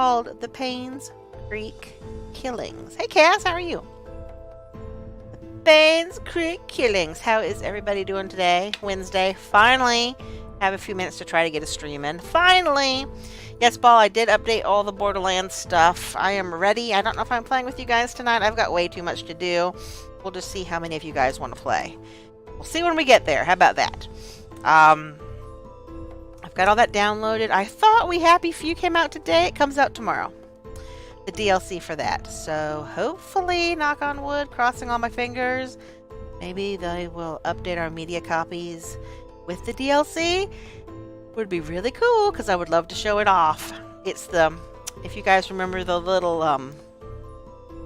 called The Paynes Creek Killings. Hey Cass, how are you? Paynes Creek Killings. How is everybody doing today? Wednesday. Finally have a few minutes to try to get a stream in. Finally! Yes, Ball, I did update all the Borderlands stuff. I am ready. I don't know if I'm playing with you guys tonight. I've got way too much to do. We'll just see how many of you guys want to play. We'll see when we get there. How about that? I've got all that downloaded. I thought We Happy Few came out today. It comes out tomorrow. The DLC for that. So hopefully, knock on wood, crossing all my fingers, maybe they will update our media copies with the DLC. Would be really cool because I would love to show it off. It's the, if you guys remember the little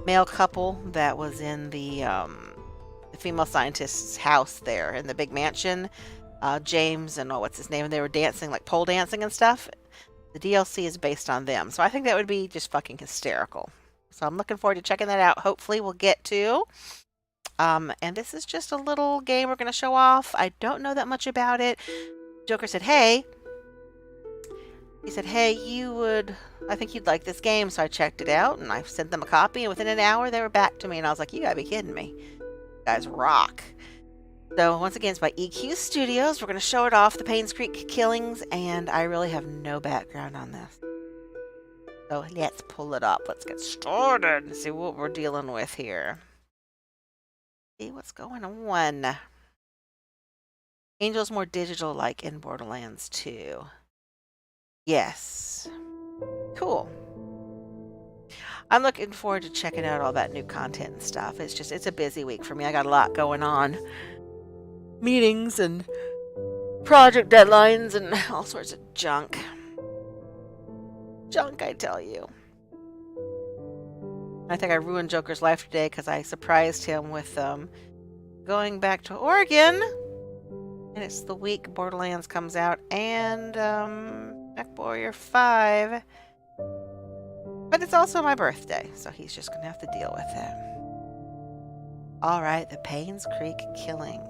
male couple that was in the female scientist's house there in the big mansion, James and what's his name, and they were dancing, like pole dancing and stuff. The DLC is based on them, so I think that would be just fucking hysterical. So I'm looking forward to checking that out. Hopefully we'll get to. And this is just a little game we're going to show off. I don't know that much about it. Joker said, hey. He said, hey, I think you'd like this game. So I checked it out, and I sent them a copy, and within an hour they were back to me, and I was like, you gotta be kidding me. You guys rock. So, once again, it's by EQ Studios. We're going to show it off, The Paynes Creek Killings, and I really have no background on this. So, let's pull it up. Let's get started and see what we're dealing with here. See what's going on. Angel's more digital, like in Borderlands 2. Yes. Cool. I'm looking forward to checking out all that new content and stuff. It's a busy week for me. I got a lot going on. Meetings and project deadlines and all sorts of junk. Junk, I tell you. I think I ruined Joker's life today because I surprised him with going back to Oregon. And it's the week Borderlands comes out and Mech Warrior 5. But it's also my birthday, so he's just going to have to deal with it. Alright, The Paynes Creek Killing.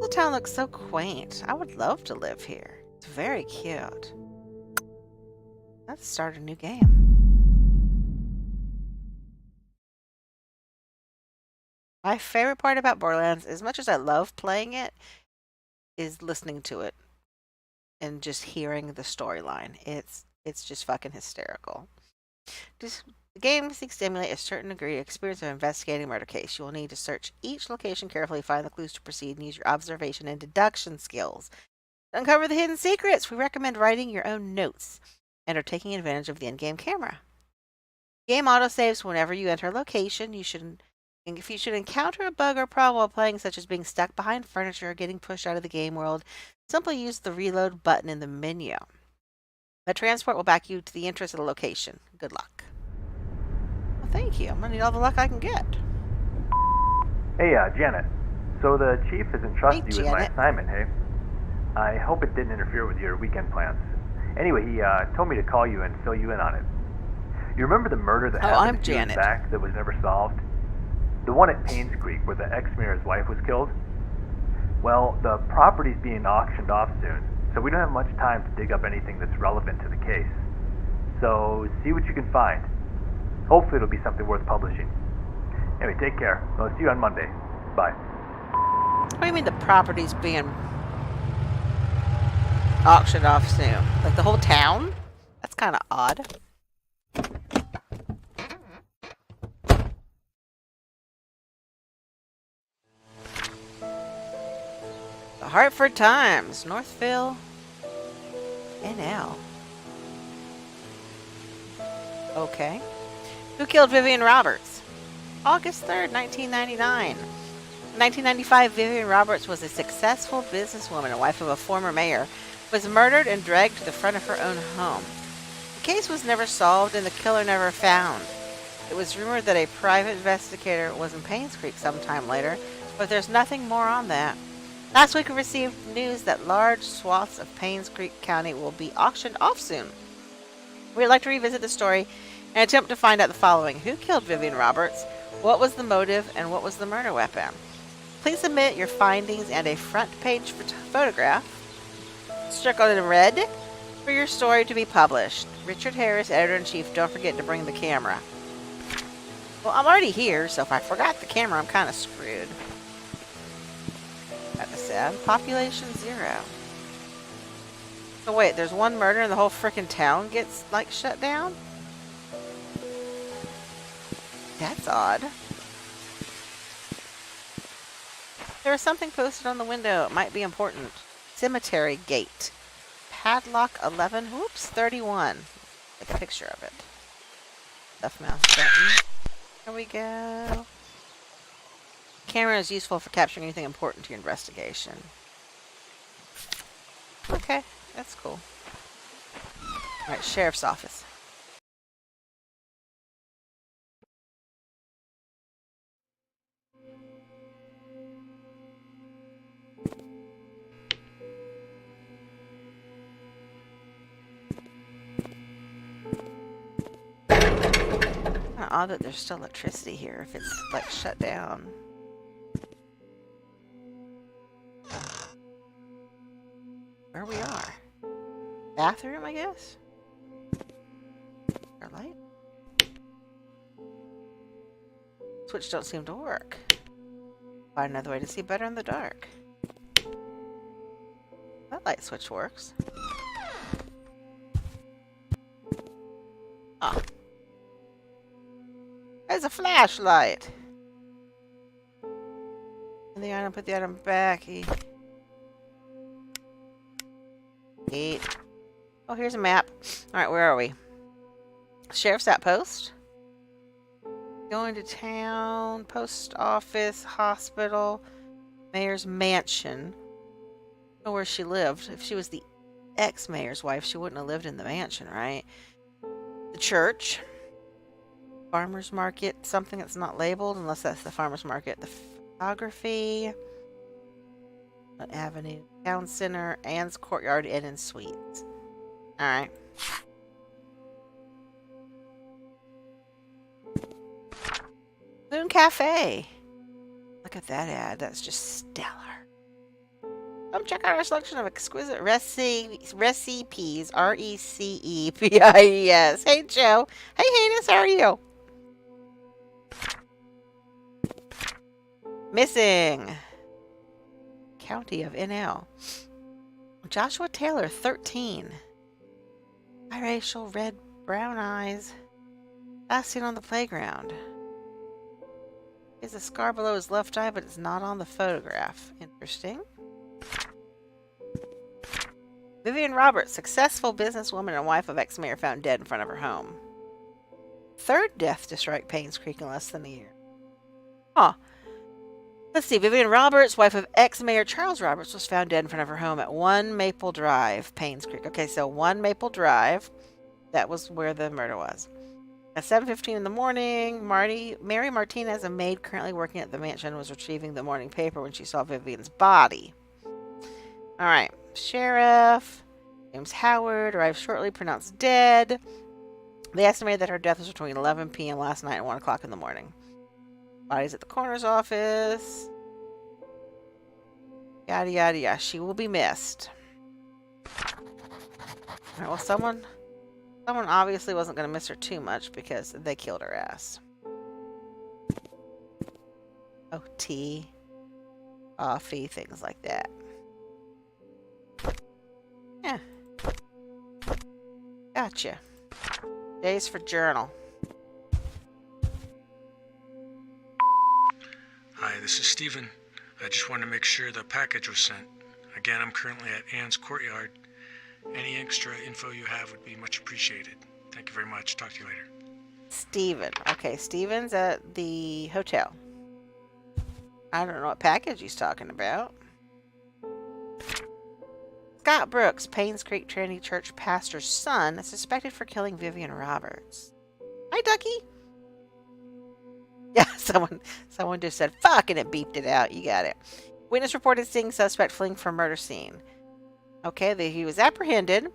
The town looks so quaint. I would love to live here. It's very cute. Let's start a new game. My favorite part about Borderlands, as much as I love playing it, is listening to it and just hearing the storyline. It's just fucking hysterical. The game seeks to emulate a certain degree of experience of investigating a murder case. You will need to search each location carefully, find the clues to proceed, and use your observation and deduction skills to uncover the hidden secrets. We recommend writing your own notes and are taking advantage of the in-game camera. Game autosaves whenever you enter a location. If you should encounter a bug or problem while playing, such as being stuck behind furniture or getting pushed out of the game world, simply use the reload button in the menu. The transport will back you to the entrance of the location. Good luck. Well, thank you. I'm going to need all the luck I can get. Hey, Janet. So the chief has entrusted you with my assignment, hey? I hope it didn't interfere with your weekend plans. Anyway, he told me to call you and fill you in on it. You remember the murder that happened a few years back that was never solved? The one at Paynes Creek where the ex-mayor's wife was killed? Well, the property's being auctioned off soon, so we don't have much time to dig up anything that's relevant to the case. So, see what you can find. Hopefully it'll be something worth publishing. Anyway, take care. I'll see you on Monday. Bye. What do you mean the property's being auctioned off soon? Like the whole town? That's kind of odd. The Hartford Times, Northville, NL. Okay. Who killed Vivian Roberts? August 3rd, 1999. In 1995, Vivian Roberts was a successful businesswoman and wife of a former mayor, was murdered and dragged to the front of her own home. The case was never solved and the killer never found. It was rumored that a private investigator was in Paynes Creek sometime later, but there's nothing more on that. Last week we received news that large swaths of Paynes Creek County will be auctioned off soon. We'd like to revisit the story and attempt to find out the following. Who killed Vivian Roberts? What was the motive and what was the murder weapon? Please submit your findings and a front page photograph circled in red for your story to be published. Richard Harris, Editor-in-Chief, don't forget to bring the camera. Well, I'm already here, so if I forgot the camera, I'm kind of screwed. Kinda sad. Population 0. So wait, there's one murder and the whole frickin' town gets, like, shut down? That's odd. There is something posted on the window. It might be important. Cemetery gate. Padlock 11. Whoops, 31. Take a picture of it. Left mouse button. There we go. Camera is useful for capturing anything important to your investigation. Okay, that's cool. Alright, Sheriff's Office. Odd that there's still electricity here if it's like shut down. Where we are. Bathroom, I guess? Our light? Switch don't seem to work. Find another way to see better in the dark. That light switch works. Oh. There's a flashlight. And the item, put the item back. Eight. Oh, here's a map. Alright, where are we? Sheriff's Outpost. Going to town. Post office. Hospital. Mayor's mansion. I don't know where she lived. If she was the ex-mayor's wife, she wouldn't have lived in the mansion, right? The church. Farmer's market, something that's not labeled, unless that's the farmer's market. The photography, Avenue, Town Center, Anne's Courtyard, Inn and Suites. Alright. Moon Cafe. Look at that ad. That's just stellar. Come check out our selection of exquisite recipes. RECEPIES. Hey, Joe. Hey, Hades. How are you? Missing. County of NL. Joshua Taylor, 13. Biracial, red, brown eyes. Last seen on the playground. There's a scar below his left eye, but it's not on the photograph. Interesting. Vivian Roberts, successful businesswoman and wife of ex-mayor, found dead in front of her home. Third death to strike Paynes Creek in less than a year. Huh. Let's see. Vivian Roberts, wife of ex-mayor Charles Roberts, was found dead in front of her home at 1 Maple Drive, Paynes Creek. Okay, so 1 Maple Drive. That was where the murder was. At 7:15 in the morning, Mary Martinez, a maid currently working at the mansion, was retrieving the morning paper when she saw Vivian's body. All right. Sheriff James Howard arrived shortly, pronounced dead. They estimated that her death was between 11 p.m. last night and 1 o'clock in the morning. Body's at the coroner's office. Yada, yada, yada. She will be missed. Alright, well, someone obviously wasn't going to miss her too much because they killed her ass. Oh, tea, coffee, things like that. Yeah. Gotcha. Days for journal. Hi, this is Steven. I just wanted to make sure the package was sent. Again, I'm currently at Anne's Courtyard. Any extra info you have would be much appreciated. Thank you very much. Talk to you later. Steven. Okay, Steven's at the hotel. I don't know what package he's talking about. Scott Brooks, Paynes Creek Trinity Church pastor's son, is suspected for killing Vivian Roberts. Hi, Ducky. Yeah, someone just said, fuck, and it beeped it out. You got it. Witness reported seeing suspect fleeing from murder scene. Okay, he was apprehended.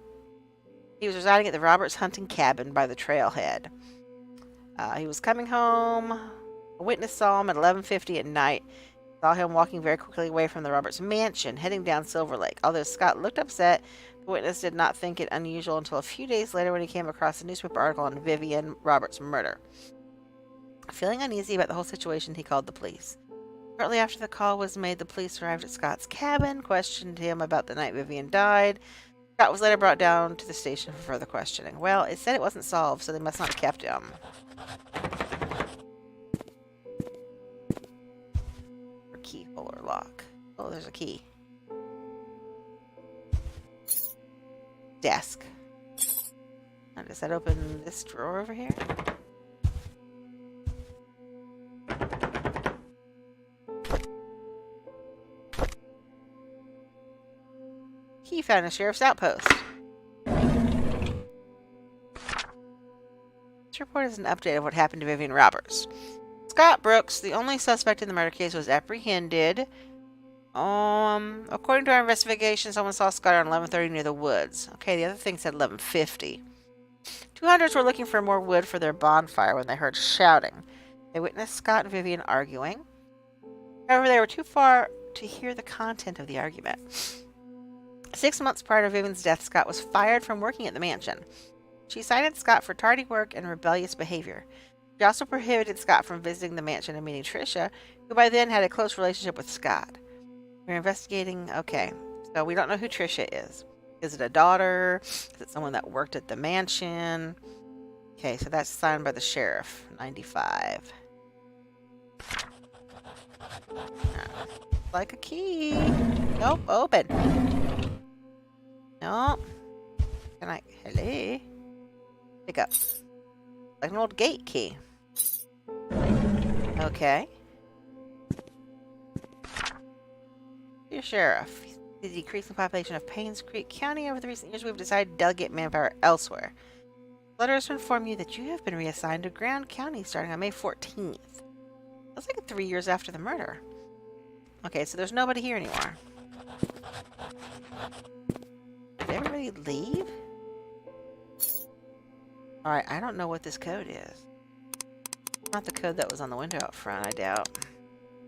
He was residing at the Roberts hunting cabin by the trailhead. He was coming home. A witness saw him at 11:50 at night Saw him walking very quickly away from the Roberts mansion, heading down Silver Lake. Although Scott looked upset, the witness did not think it unusual until a few days later when he came across a newspaper article on Vivian Roberts' murder. Feeling uneasy about the whole situation, he called the police. Shortly after the call was made, the police arrived at Scott's cabin, questioned him about the night Vivian died. Scott was later brought down to the station for further questioning. Well, it said it wasn't solved, so they must not have kept him. Or keyhole or lock. Oh, there's a key. Desk. Now, does that open this drawer over here? Key found in a sheriff's outpost. This report is an update of what happened to Vivian Roberts. Scott Brooks, the only suspect in the murder case, was apprehended. According to our investigation, someone saw Scott around 11:30 near the woods. Okay, the other thing said 11:50. Two hunters were looking for more wood for their bonfire when they heard shouting. They witnessed Scott and Vivian arguing. However, they were too far to hear the content of the argument. 6 months prior to Vivian's death, Scott was fired from working at the mansion. She cited Scott for tardy work and rebellious behavior. She also prohibited Scott from visiting the mansion and meeting Tricia, who by then had a close relationship with Scott. We're investigating... Okay, so we don't know who Tricia is. Is it a daughter? Is it someone that worked at the mansion? Okay, so that's signed by the sheriff. 95. Like a key. Nope, open. Nope. Can I... Hello? Pick up. Like an old gate key. Okay. Dear Sheriff, the decreasing population of Paynes Creek County over the recent years, we've decided to delegate manpower elsewhere. Letters to inform you that you have been reassigned to Grand County starting on May 14th. That's like 3 years after the murder. Okay, so there's nobody here anymore. Did everybody leave? Alright, I don't know what this code is. Not the code that was on the window up front, I doubt.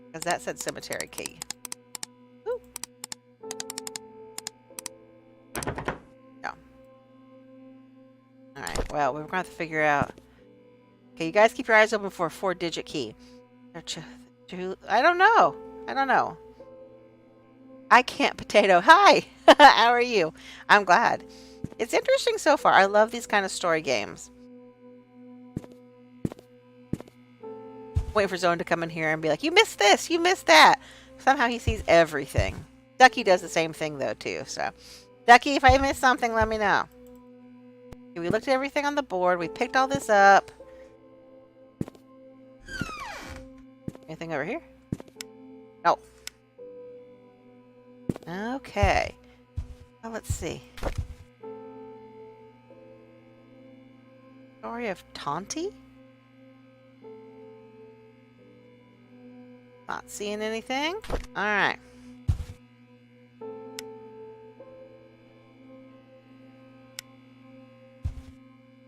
Because that said cemetery key. Ooh. Yeah. Alright, well, we're going to have to figure out... Okay, you guys keep your eyes open for a 4-digit key. I don't know. I don't know. I can't potato. Hi! How are you? I'm glad. It's interesting so far. I love these kind of story games. Waiting for Zone to come in here and be like, you missed this, you missed that. Somehow he sees everything. Ducky does the same thing though too. So, Ducky, if I missed something, let me know. Okay, we looked at everything on the board. We picked all this up. Anything over here? No. Okay. Well, let's see. Story of Tonti? Not seeing anything. Alright.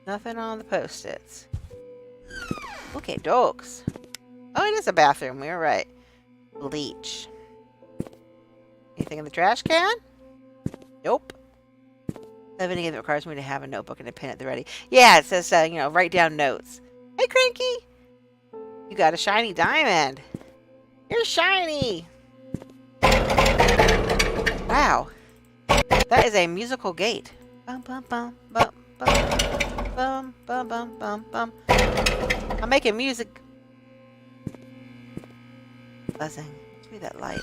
Nothing on the post-its. Okay, dogs. Oh, it is a bathroom. We were right. Bleach. Anything in the trash can? Nope. I have any game that requires me to have a notebook and a pen at the ready. Yeah, it says, you know, write down notes. Hey, Cranky! You got a shiny diamond. You're shiny! Wow. That is a musical gate. Bum, bum, bum, bum, bum, bum, bum, bum, bum, bum. I'm making music. Buzzing. Give me that light.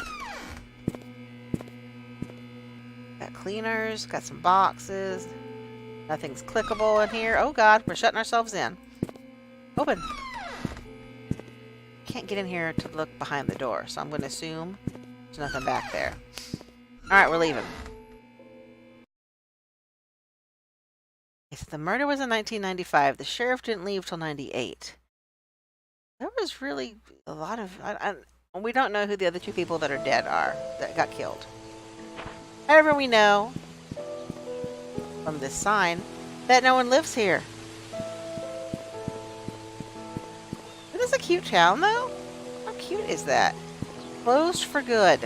Got cleaners, got some boxes. Nothing's clickable in here. Oh god, we're shutting ourselves in. Open. Can't get in here to look behind the door, so I'm going to assume there's nothing back there. Alright, we're leaving. So the murder was in 1995. The sheriff didn't leave till 98. There was really a lot of... we don't know who the other two people that are dead are, that got killed. However, we know from this sign that no one lives here. It is a cute town, though. How cute is that? Closed for good.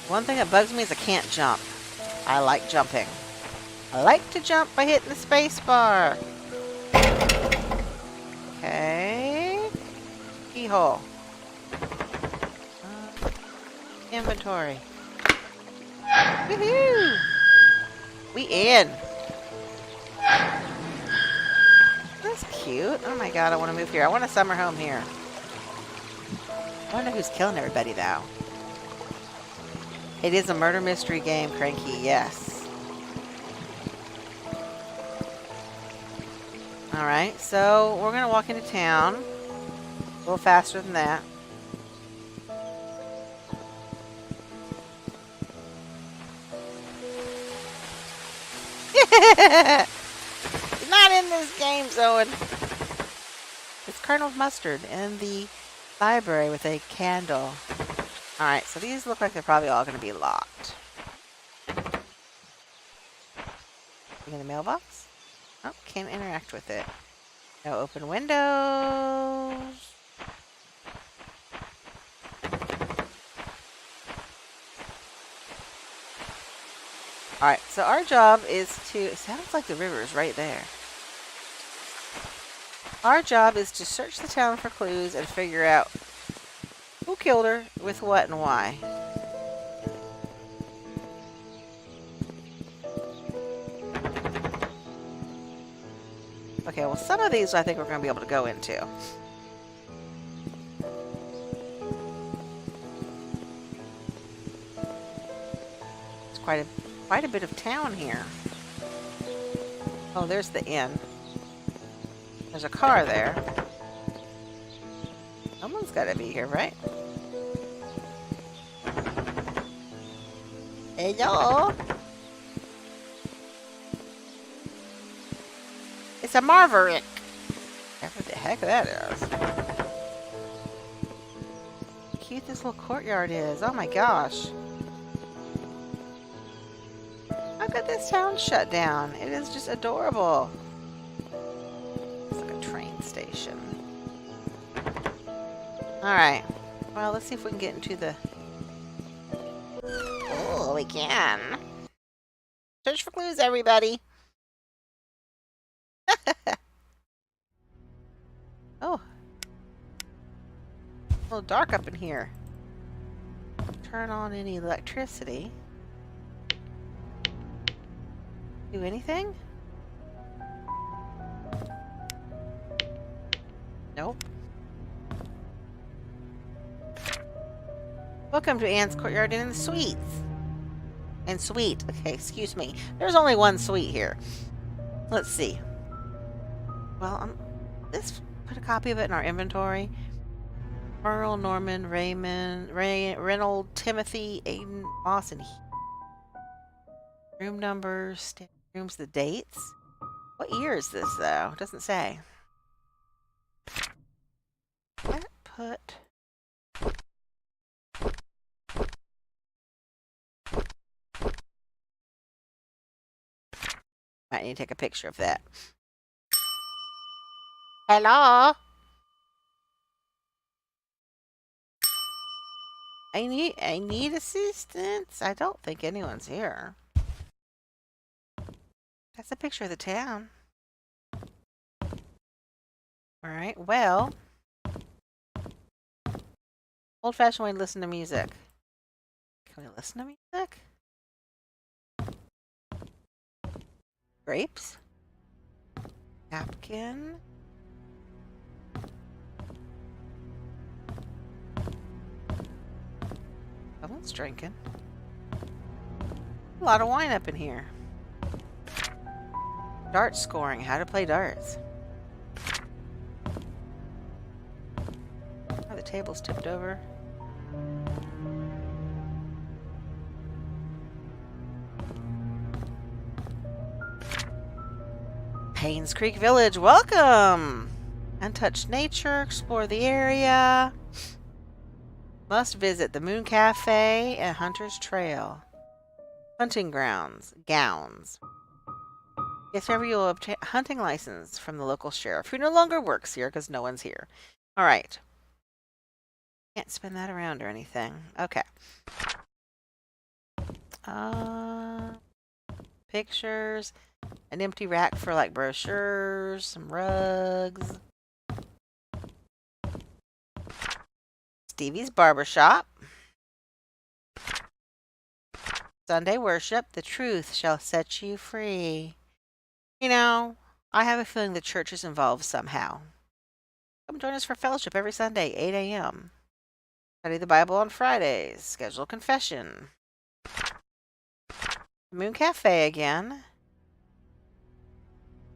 One thing that bugs me is I can't jump. I like jumping. I like to jump by hitting the space bar. Okay. Keyhole. Inventory. Woohoo! We in. That's cute. Oh my god, I want to move here. I want a summer home here. I wonder who's killing everybody, though. It is a murder mystery game, Cranky. Yes. Alright, so we're going to walk into town. A little faster than that. Not in this game, Zoe. It's Colonel Mustard in the library with a candle. Alright, so these look like they're probably all going to be locked. In the mailbox? Oh, can't interact with it. No open windows. Alright, so our job is to... It sounds like the river is right there. Our job is to search the town for clues and figure out who killed her, with what, and why. Okay, well, some of these I think we're going to be able to go into. It's quite a bit of town here. Oh, there's the inn. There's a car there. Someone's got to be here, right? Hello? It's a Marverick. Whatever the heck that is. How cute this little courtyard is. Oh my gosh. How could this town shut down? It is just adorable. It's like a train station. Alright. Well, let's see if we can get into the... Oh, we can. Search for clues, everybody. Oh. A little dark up in here. Turn on any electricity. Do anything? Nope. Welcome to Anne's Courtyard Inn and Suites. And suite. Okay, excuse me. There's only one suite here. Let's see. Well, let's put a copy of it in our inventory. Earl, Norman, Raymond, Reynold, Timothy, Aiden, Moss, and room numbers, rooms, the dates. What year is this, though? It doesn't say. Let's put... Might need to take a picture of that. Hello? I need assistance. I don't think anyone's here. That's a picture of the town. Alright, well. Old-fashioned way to listen to music. Can we listen to music? Grapes? Napkin? Someone's drinking. A lot of wine up in here. Dart scoring. How to play darts. Oh, the table's tipped over. Paynes Creek Village, welcome! Untouched nature, explore the area. Must visit the Moon Cafe and Hunter's Trail. Hunting grounds, gowns. Yes, however, you'll obtain a hunting license from the local sheriff, who no longer works here because no one's here. All right. Can't spin that around or anything. Okay. Pictures. An empty rack for like brochures, some rugs. Stevie's Barbershop. Sunday worship. The truth shall set you free. You know, I have a feeling the church is involved somehow. Come join us for fellowship every Sunday, 8 a.m. Study the Bible on Fridays. Schedule confession. Moon Cafe again.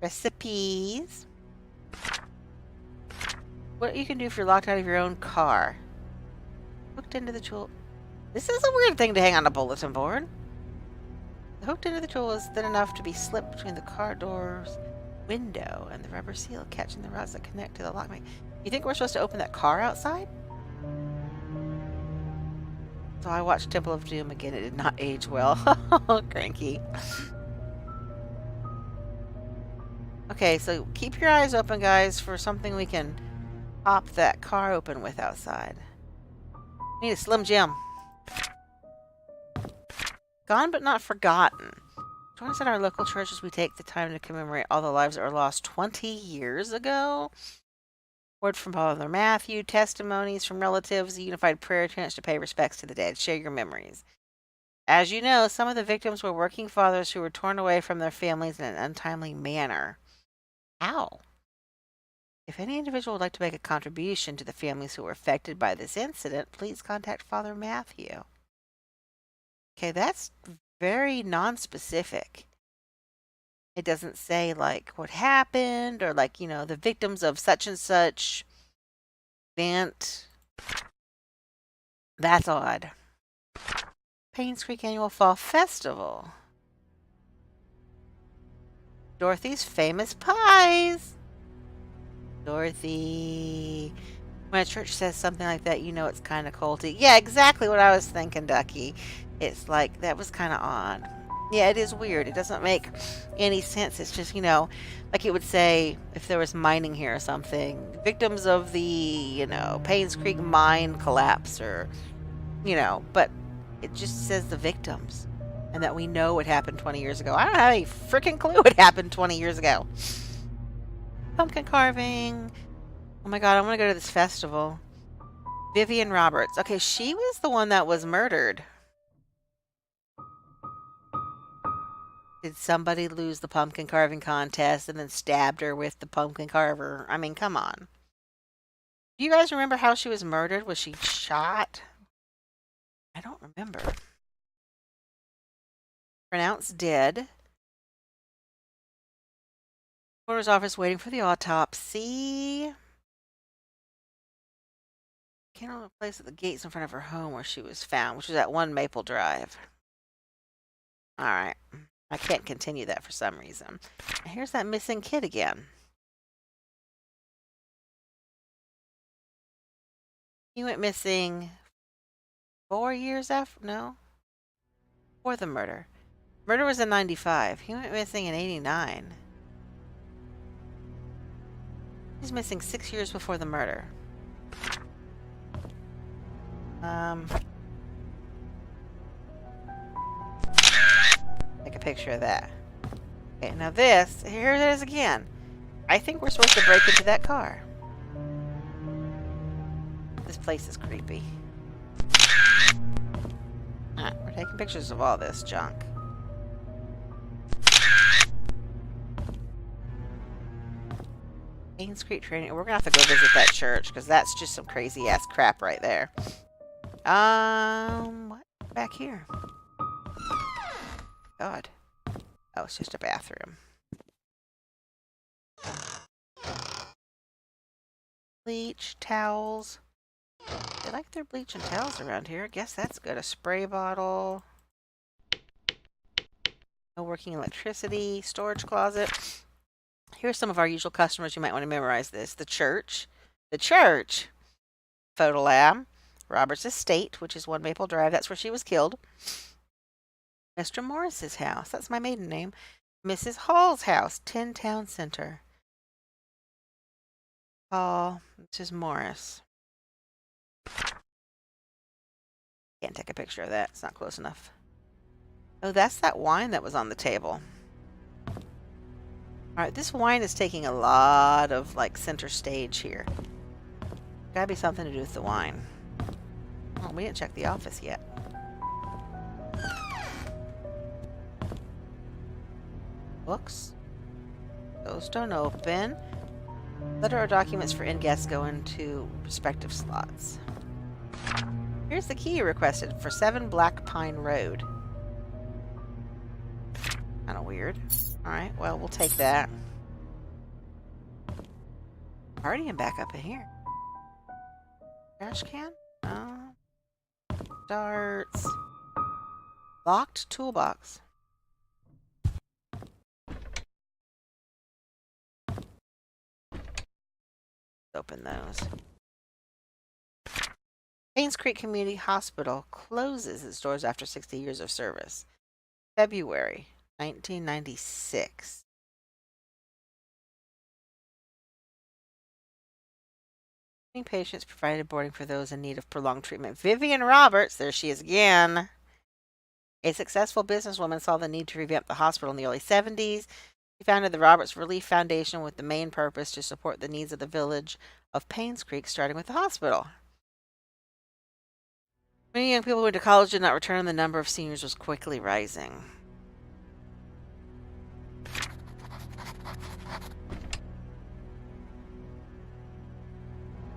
Recipes. What you can do if you're locked out of your own car. Hooked into the tool. This is a weird thing to hang on a bulletin board. The hooked into the tool is thin enough to be slipped between the car door's window and the rubber seal catching the rods that connect to the lock. You think we're supposed to open that car outside? So I watched Temple of Doom again. It did not age well. Cranky. Okay, so keep your eyes open, guys, for something we can pop that car open with outside. Need a Slim Jim. Gone but not forgotten. Join us at our local church as we take the time to commemorate all the lives that were lost 20 years ago. Word from Father Matthew, testimonies from relatives, a unified prayer chants to pay respects to the dead. Share your memories. As you know, some of the victims were working fathers who were torn away from their families in an untimely manner. How? If any individual would like to make a contribution to the families who were affected by this incident, please contact Father Matthew. Okay, that's very non-specific. It doesn't say, like, what happened or, like, the victims of such and such event. That's odd. Paynes Creek Annual Fall Festival. Dorothy's Famous Pies. Dorothy. When a church says something like that, you know it's kind of culty. Yeah, exactly what I was thinking, Ducky. It's like, that was kind of odd. Yeah, it is weird. It doesn't make any sense. It's just, like it would say if there was mining here or something. Victims of the, Paynes Creek mine collapse or, but it just says the victims. And that we know what happened 20 years ago. I don't have any freaking clue what happened 20 years ago. Pumpkin carving. Oh my god, I want to go to this festival. Vivian Roberts. Okay, she was the one that was murdered. Did somebody lose the pumpkin carving contest and then stabbed her with the pumpkin carver? I mean, come on. Do you guys remember how she was murdered? Was she shot? I don't remember. Pronounced dead. Coroner's office waiting for the autopsy. Can't remember the place at the gates in front of her home where she was found, which was at 1 Maple Drive. Alright. I can't continue that for some reason. Here's that missing kid again. He went missing 4 years after? No. Before the murder. Murder was in 95. He went missing in 89. He's missing 6 years before the murder. Take a picture of that. Okay, now this, here it is again. I think we're supposed to break into that car. This place is creepy. We're taking pictures of all this junk. Paynes Creek training. We're gonna have to go visit that church because that's just some crazy ass crap right there. What? Back here. God. Oh, it's just a bathroom. Bleach, towels. They like their bleach and towels around here. I guess that's good. A spray bottle. No working electricity. Storage closet. Here's some of our usual customers. You might want to memorize this. The church. The church. Photo lab. Robert's estate, which is 1 Maple Drive. That's where she was killed. Mr. Morris's house. That's my maiden name. Mrs. Hall's house, 10 Town Center. Hall, Mrs. Morris. Can't take a picture of that. It's not close enough. Oh, that's that wine that was on the table. Alright, this wine is taking a lot of, like, center stage here. Gotta be something to do with the wine. Oh, we didn't check the office yet. Books. Those don't open. Letter or documents for in-guests go into respective slots. Here's the key requested for 7 Black Pine Road. Kind of weird. Alright, well, we'll take that. Already am back up in here. Trash can? No. Darts. Locked toolbox. Open those. Paynes Creek Community Hospital closes its doors after 60 years of service. February 1996. Patients provided boarding for those in need of prolonged treatment. Vivian Roberts, there she is again. A successful businesswoman saw the need to revamp the hospital in the early 70s. She founded the Roberts Relief Foundation with the main purpose to support the needs of the village of Paynes Creek, starting with the hospital. Many young people who went to college did not return, and the number of seniors was quickly rising.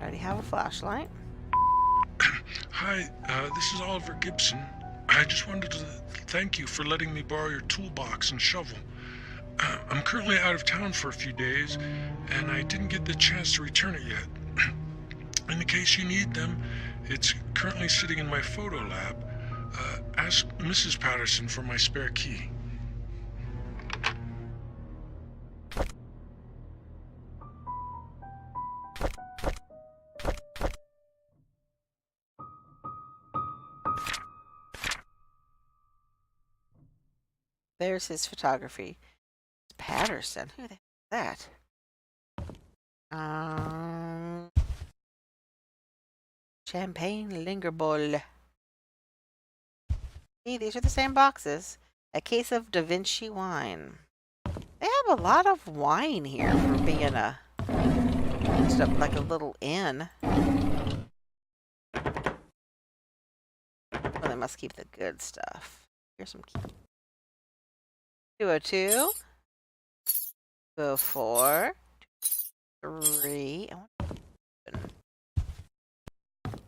Already have a flashlight. Hi, this is Oliver Gibson. I just wanted to thank you for letting me borrow your toolbox and shovel. I'm currently out of town for a few days, and I didn't get the chance to return it yet. In the case you need them, it's currently sitting in my photo lab. Ask Mrs. Patterson for my spare key. There's his photography. It's Patterson. Who the heck is that? Champagne Linger Bowl. See, these are the same boxes. A case of Da Vinci wine. They have a lot of wine here for being a just like a little inn. Well, they must keep the good stuff. Here's some keys. 202. 204. 3. I want to open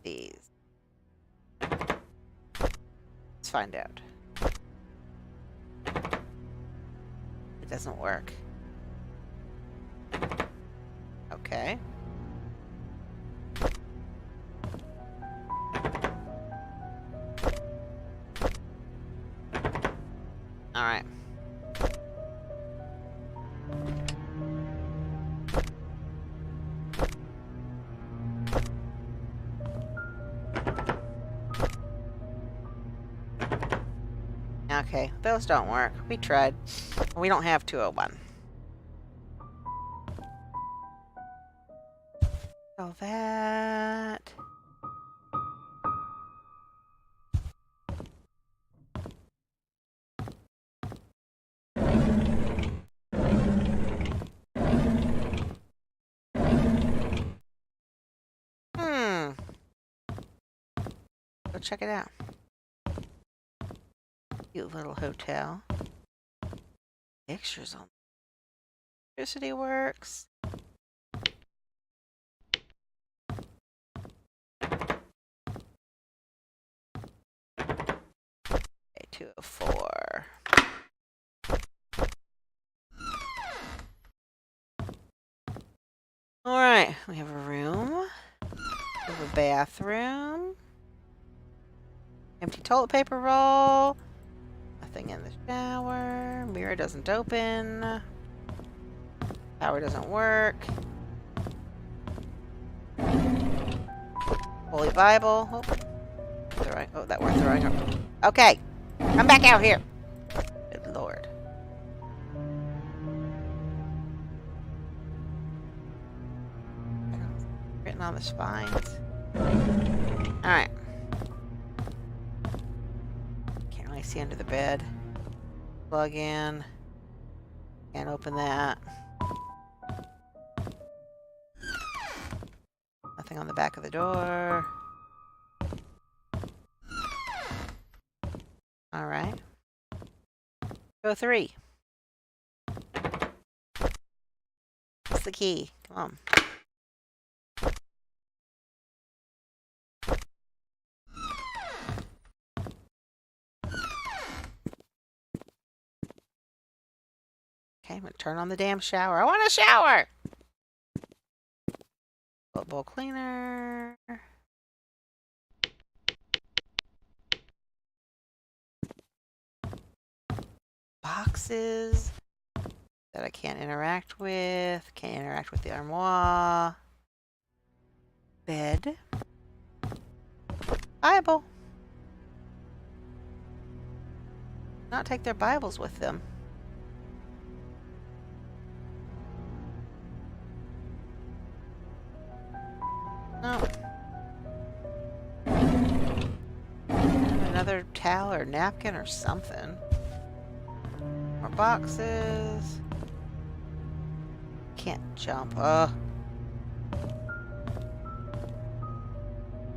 these. Let's find out. It doesn't work. Okay. All right. Okay, those don't work. We tried. We don't have 201. So that... Go check it out. Cute little hotel. Pictures on. Electricity works. Okay, 204. All right, we have a room. We have a bathroom. Empty toilet paper roll. Nothing in the shower. Mirror doesn't open. Power doesn't work. Holy Bible. Oh, that we're throwing. Okay, come back out here. Good Lord. on the spines. Alright. Can't really see under the bed. Plug in. Can't open that. Nothing on the back of the door. Alright. Go 3. What's the key? Come on. Okay, I'm gonna turn on the damn shower. I want a shower! Bowl cleaner. Boxes that I can't interact with. Can't interact with the armoire. Bed. Bible. Not take their Bibles with them. No. Another towel or napkin or something. More boxes. Can't jump. Ugh.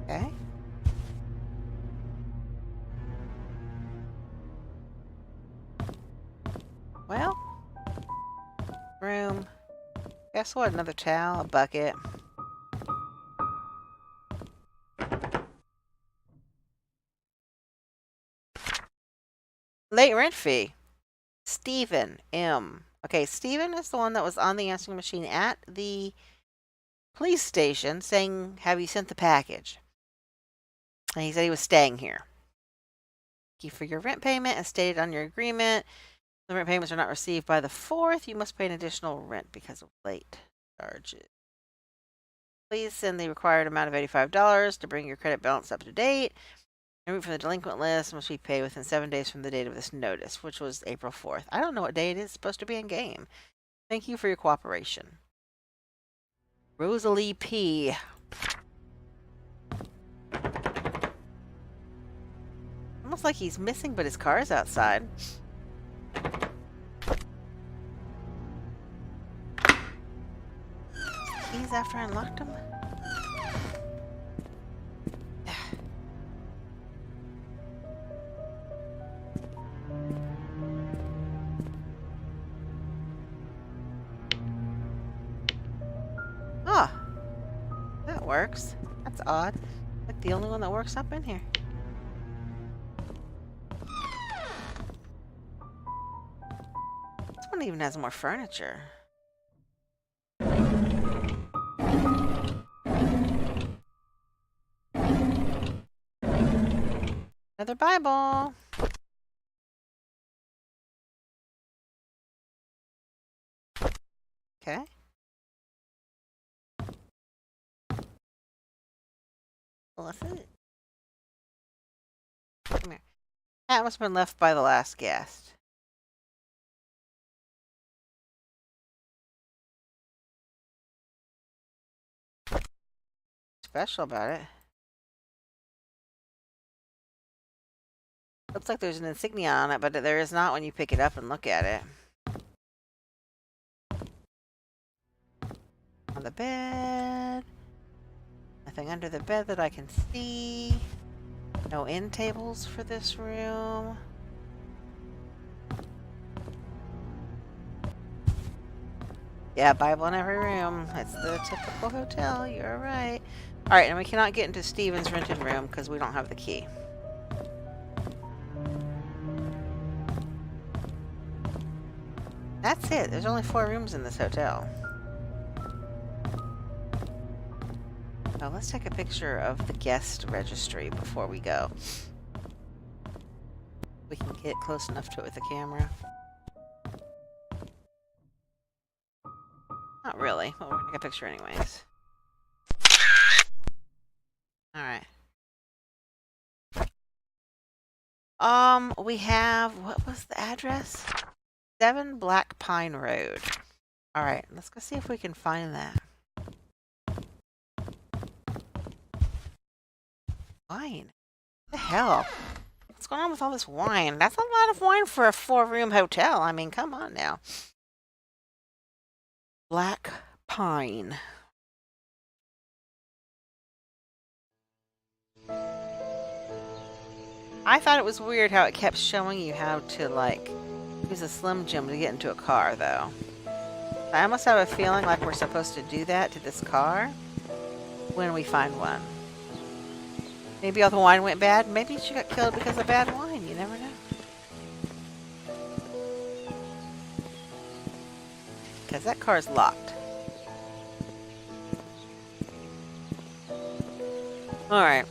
Okay. Well. Room. Guess what? Another towel, a bucket. Late rent fee. Stephen M. Okay, Stephen is the one that was on the answering machine at the police station saying, have you sent the package? And he said he was staying here. Thank you for your rent payment as stated on your agreement. The rent payments are not received by the 4th. You must pay an additional rent because of late charges. Please send the required amount of $85 to bring your credit balance up to date. Remove from the delinquent list must be paid within 7 days from the date of this notice, which was April 4th. I don't know what day it is supposed to be in game. Thank you for your cooperation. Rosalie P. Almost like he's missing, but his car's outside. Keys after I unlocked him? Oh, that works. That's odd. Like the only one that works up in here. This one even has more furniture. Another Bible. Okay. Well, that's it. Come here. That must have been left by the last guest. Special about it. Looks like there's an insignia on it, but there is not when you pick it up and look at it. On the bed. Nothing under the bed that I can see. No end tables for this room. Yeah, Bible in every room. It's the typical hotel. You're right. Alright, and we cannot get into Steven's rented room because we don't have the key. That's it. There's only 4 rooms in this hotel. Oh, let's take a picture of the guest registry before we go. We can get close enough to it with the camera. Not really, but we're gonna take a picture anyways. Alright. We have, what was the address? 7 Black Pine Road. Alright, let's go see if we can find that. Wine. What the hell? What's going on with all this wine? That's a lot of wine for a 4-room hotel. I mean, come on now. Black pine. I thought it was weird how it kept showing you how to, like, use a Slim Jim to get into a car, though. I almost have a feeling like we're supposed to do that to this car when we find one. Maybe all the wine went bad. Maybe she got killed because of bad wine. You never know. Because that car is locked. Alright.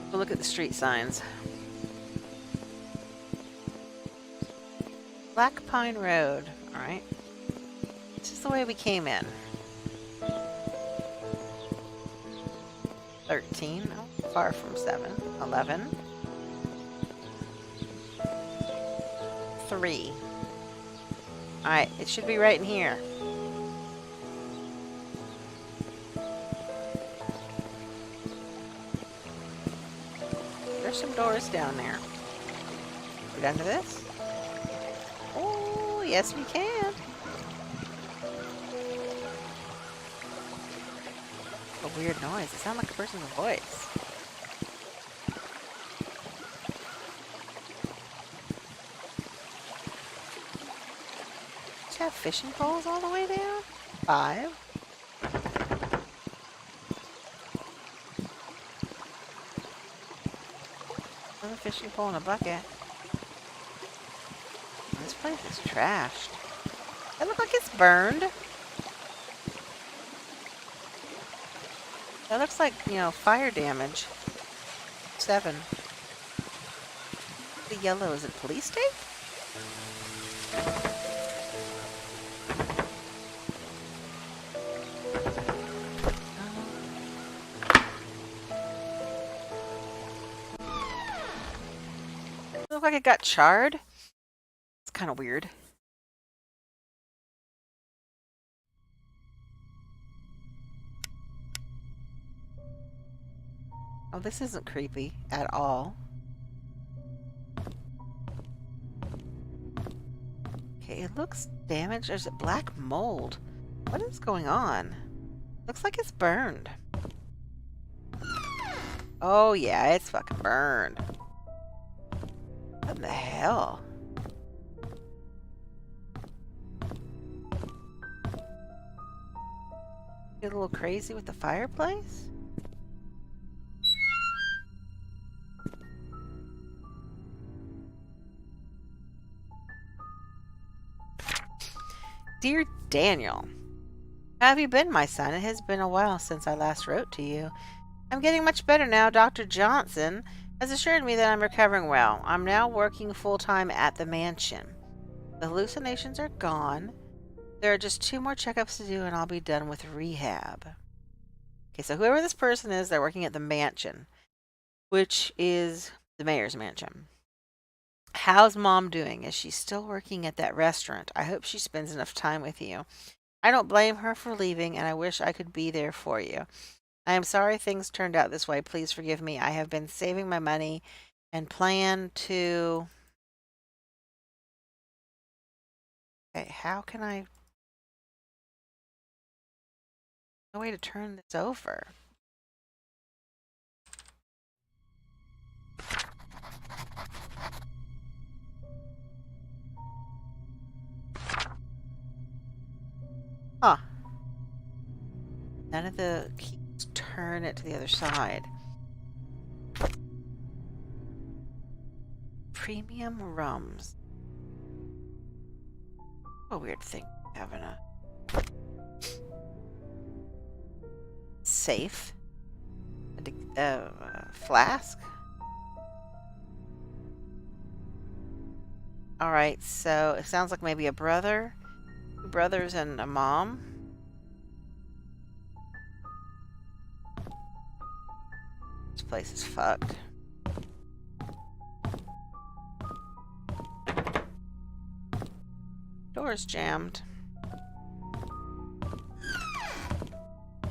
We'll look at the street signs. Black Pine Road. Alright. This is the way we came in. 13. Oh, far from 7. 11. 3. Alright, it should be right in here. There's some doors down there. Go down to this? Oh, yes we can. A weird noise. It sounds like a person's voice. Does it have fishing poles all the way down? 5. Another fishing pole and a bucket. This place is trashed. It looks like it's burned. That looks like, you know, fire damage. 7. The yellow, is it police tape? It looks like it got charred. It's kind of weird. Oh, this isn't creepy at all. Okay, it looks damaged. There's a black mold. What is going on? Looks like it's burned. Oh yeah, it's fucking burned. What in the hell? Get a little crazy with the fireplace? Dear Daniel, how have you been, my son? It has been a while since I last wrote to you. I'm getting much better now. Dr. Johnson has assured me that I'm recovering well. I'm now working full-time at the mansion. The hallucinations are gone. There are just 2 more checkups to do and I'll be done with rehab. Okay, so whoever this person is, they're working at the mansion, which is the mayor's mansion. How's Mom doing? Is she still working at that restaurant? I hope she spends enough time with you. I don't blame her for leaving, and I wish I could be there for you. I am sorry things turned out this way. Please forgive me. I have been saving my money and plan to... Okay, how can I... No way to turn this over. Huh. None of the keys turn it to the other side. Premium rums. What a weird thing having a safe. A flask. Alright, so it sounds like maybe a brother. 2 brothers and a mom. This place is fucked. Door's jammed.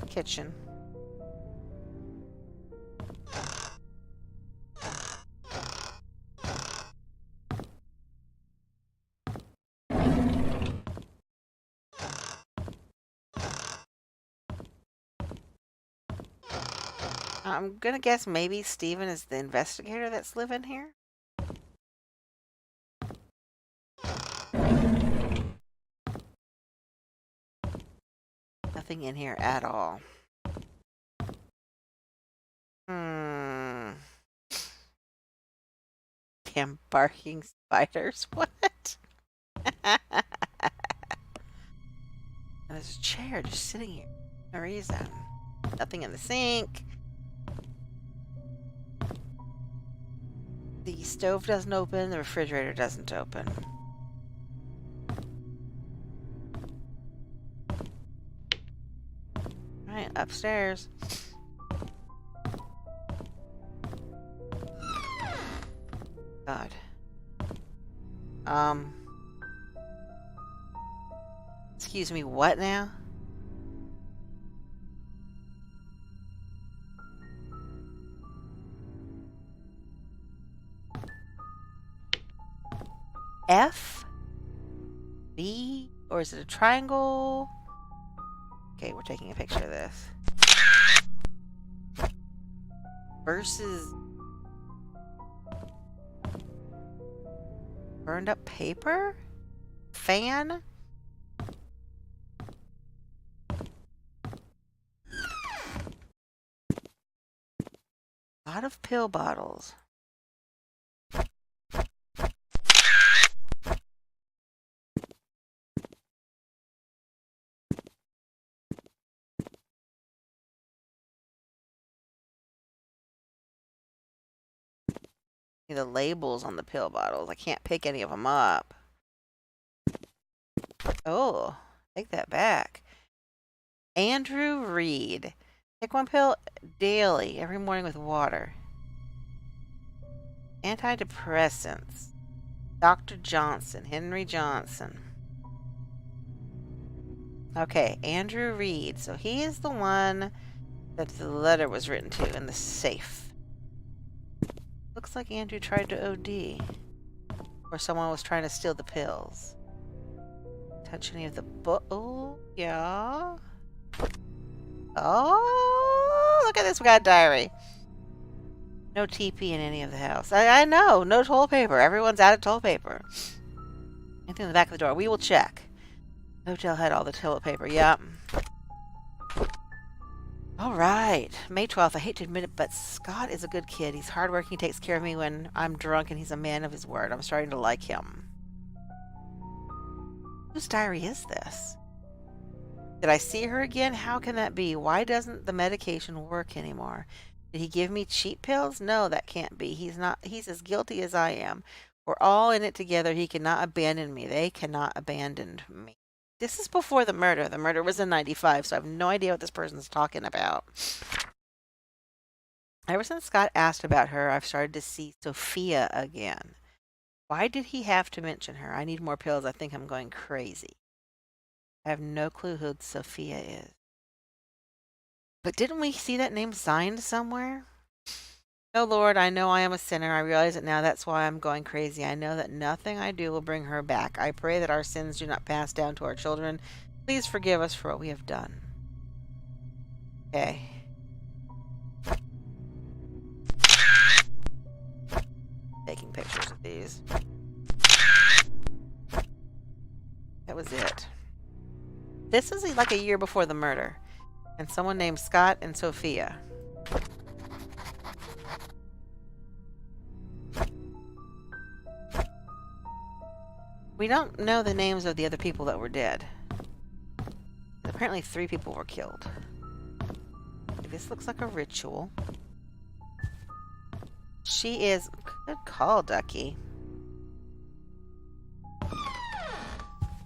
Kitchen. I'm gonna guess maybe Steven is the investigator that's living here. Nothing in here at all. Damn barking spiders. What? There's a chair just sitting here. No reason. Nothing in the sink. The stove doesn't open. The refrigerator doesn't open. Alright, upstairs. God. Excuse me, what now? F? B? Or is it a triangle? Okay, we're taking a picture of this. Versus burned up paper? Fan? A lot of pill bottles. The labels on the pill bottles. I can't pick any of them up. Oh, take that back. Andrew Reed. Take one pill daily, every morning with water. Antidepressants. Dr. Johnson. Henry Johnson. Okay, Andrew Reed. So he is the one that the letter was written to in the safe. Looks like Andrew tried to OD. Or someone was trying to steal the pills. Touch any of the book. Oh, yeah. Oh, look at this. We got a diary. No TP in any of the house. I know. No toilet paper. Everyone's out of toilet paper. Anything in the back of the door. We will check. The hotel had all the toilet paper. Yep. All right. May 12th. I hate to admit it, but Scott is a good kid. He's hardworking. He takes care of me when I'm drunk, and he's a man of his word. I'm starting to like him. Whose diary is this? Did I see her again? How can that be? Why doesn't the medication work anymore? Did he give me cheat pills? No, that can't be. He's as guilty as I am. We're all in it together. He cannot abandon me. They cannot abandon me. This is before the murder. The murder was in 95, so I have no idea what this person's talking about. Ever since Scott asked about her, I've started to see Sophia again. Why did he have to mention her? I need more pills. I think I'm going crazy. I have no clue who Sophia is. But didn't we see that name signed somewhere? Oh Lord, I know I am a sinner. I realize it now. That's why I'm going crazy. I know that nothing I do will bring her back. I pray that our sins do not pass down to our children. Please forgive us for what we have done. Okay. Taking pictures of these. That was it. This is like a year before the murder. And someone named Scott and Sophia. We don't know the names of the other people that were dead. Apparently 3 people were killed. This looks like a ritual. She is... Good call, Ducky.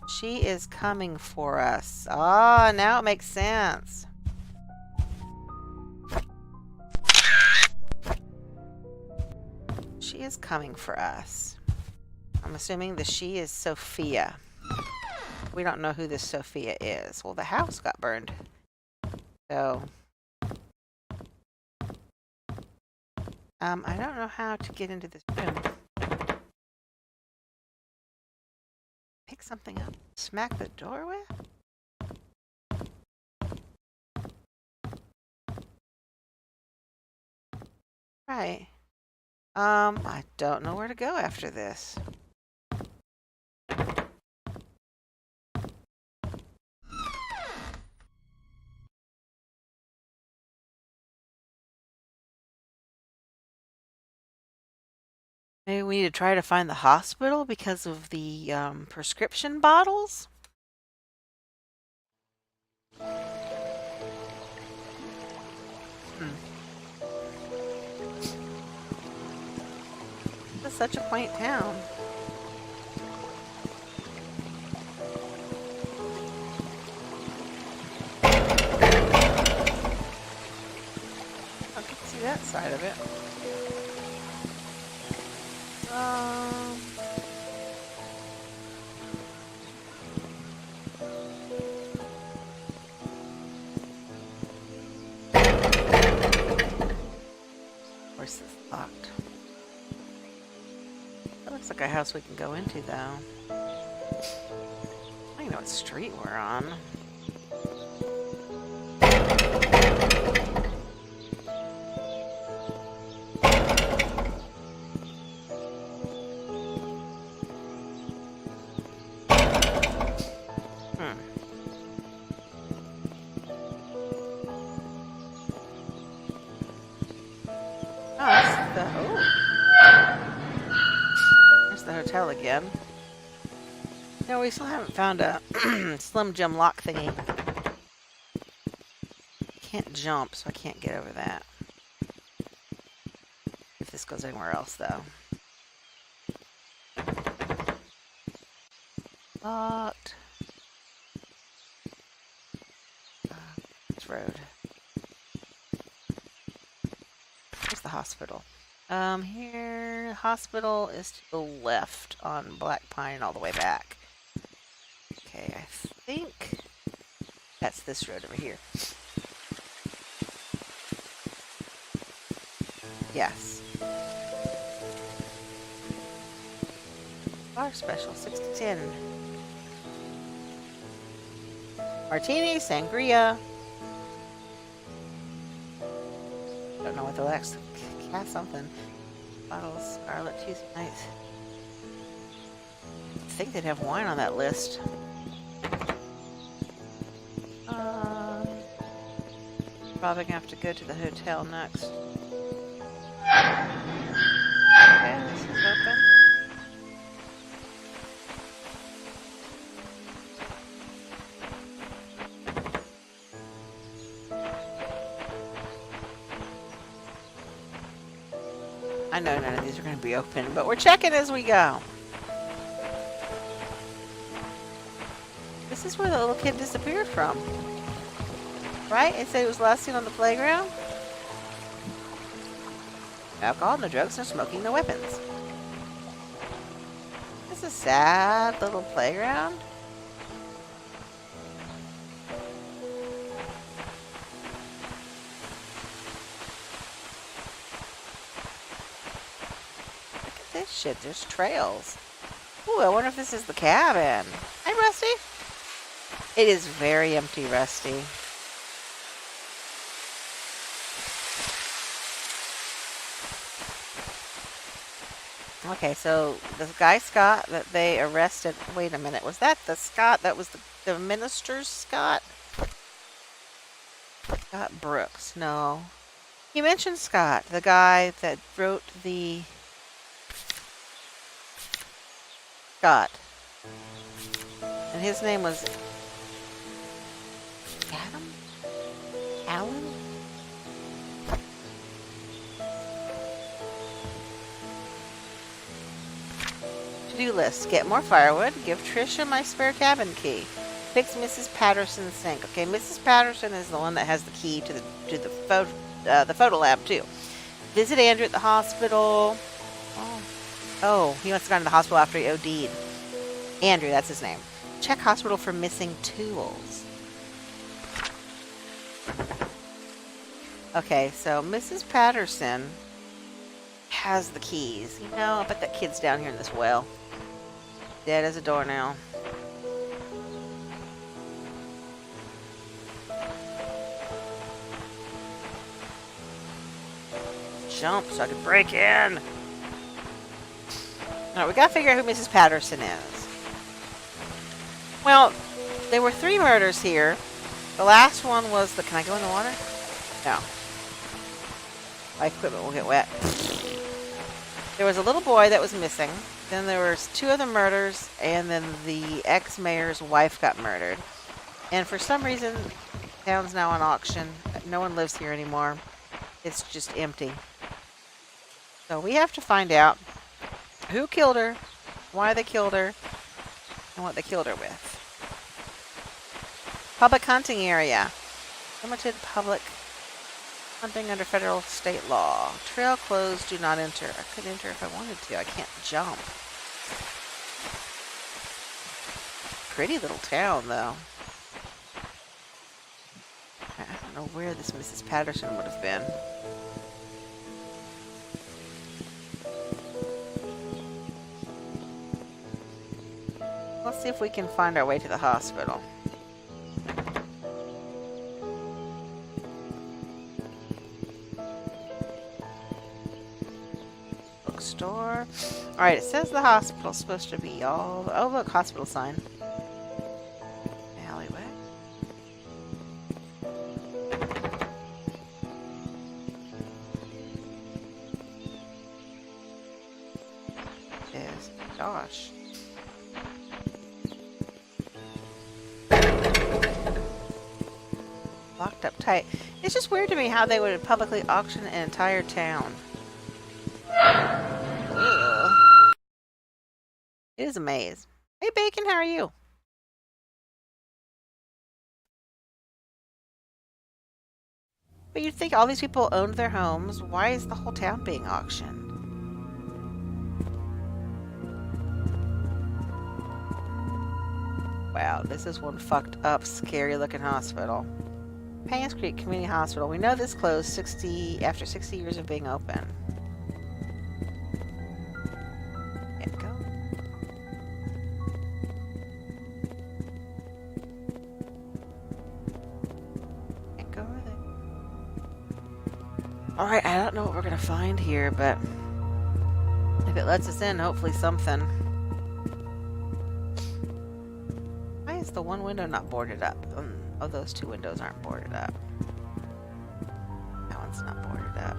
She is coming for us. Ah, now it makes sense. She is coming for us. I'm assuming the she is Sophia. We don't know who this Sophia is. Well, the house got burned. So... I don't know how to get into this room. Pick something up. Smack the door with? Right. I don't know where to go after this. Maybe we need to try to find the hospital because of the prescription bottles? This is such a quaint town. I can see that side of it. Of course, it's locked. That looks like a house we can go into, though. I don't even know what street we're on. There's the hotel again. No, we still haven't found a Slim Jim lock thingy. Can't jump, so I can't get over that. If this goes anywhere else, though. Locked. This road. Where's the hospital? Here, hospital is to the left on Black Pine all the way back. Okay, I think that's this road over here. Yes. Bar special, 6 to 10. Martini, sangria. Don't know what the next cat something. Bottles, Scarlet Tuesday nights. I think they'd have wine on that list. Probably gonna have to go to the hotel next. Okay, this is open. I know none of these are going to be open, but we're checking as we go. This is where the little kid disappeared from. Right? It said it was last seen on the playground. Alcohol, no drugs, no smoking, no weapons. This is a sad little playground. This shit, there's trails. Ooh, I wonder if this is the cabin. Hey, Rusty. It is very empty, Rusty. Okay, so the guy Scott that they arrested. Wait a minute, was that the Scott that was the minister's Scott? Scott Brooks, no. He mentioned Scott, the guy that wrote the Scott. And his name was Adam? Alan? To-do list. Get more firewood. Give Trisha my spare cabin key. Fix Mrs. Patterson's sink. Okay, Mrs. Patterson is the one that has the key to the photo lab too. Visit Andrew at the hospital. Oh, he must have gone to the hospital after he OD'd. Andrew, that's his name. Check hospital for missing tools. Okay, so Mrs. Patterson has the keys. You know, I bet that kid's down here in this well. Dead as a doornail. jump so I could break in. Alright, we gotta figure out who Mrs. Patterson is. Well, there were 3 murders here. The last one was the... Can I go in the water? No. My equipment will get wet. There was a little boy that was missing. Then there was 2 other murders, and then the ex-mayor's wife got murdered. And for some reason, the town's now on auction. No one lives here anymore. It's just empty. So we have to find out who killed her, why they killed her, and what they killed her with. Public hunting area. Limited public hunting under federal state law. Trail closed, do not enter. I could enter if I wanted to. I can't jump. Pretty little town, though. I don't know where this Mrs. Patterson would have been. Let's see if we can find our way to the hospital. Bookstore. Alright, it says the hospital's supposed to be all... Oh, look, hospital sign. Alleyway. Yes. Gosh. Locked up tight. It's just weird to me how they would publicly auction an entire town. Ugh. It is a maze. Hey, Bacon, how are you? But you'd think all these people owned their homes. Why is the whole town being auctioned? Wow, this is one fucked up, scary looking hospital. Paynes Creek Community Hospital. We know this closed after 60 years of being open. Can't go. Can't go over there. Alright, I don't know what we're gonna find here, but if it lets us in, hopefully something. Why is the one window not boarded up? Oh, those 2 windows aren't boarded up. That one's not boarded up.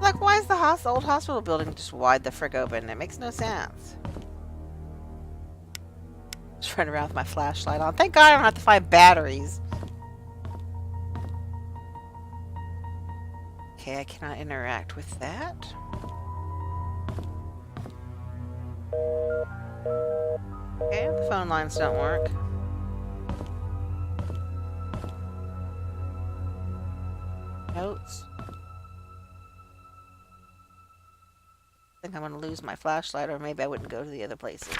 Like, why is the old hospital building just wide the frick open? It makes no sense. Just running around with my flashlight on. Thank God I don't have to find batteries. Okay, I cannot interact with that. Okay, the phone lines don't work. Notes. I think I'm going to lose my flashlight, or maybe I wouldn't go to the other places.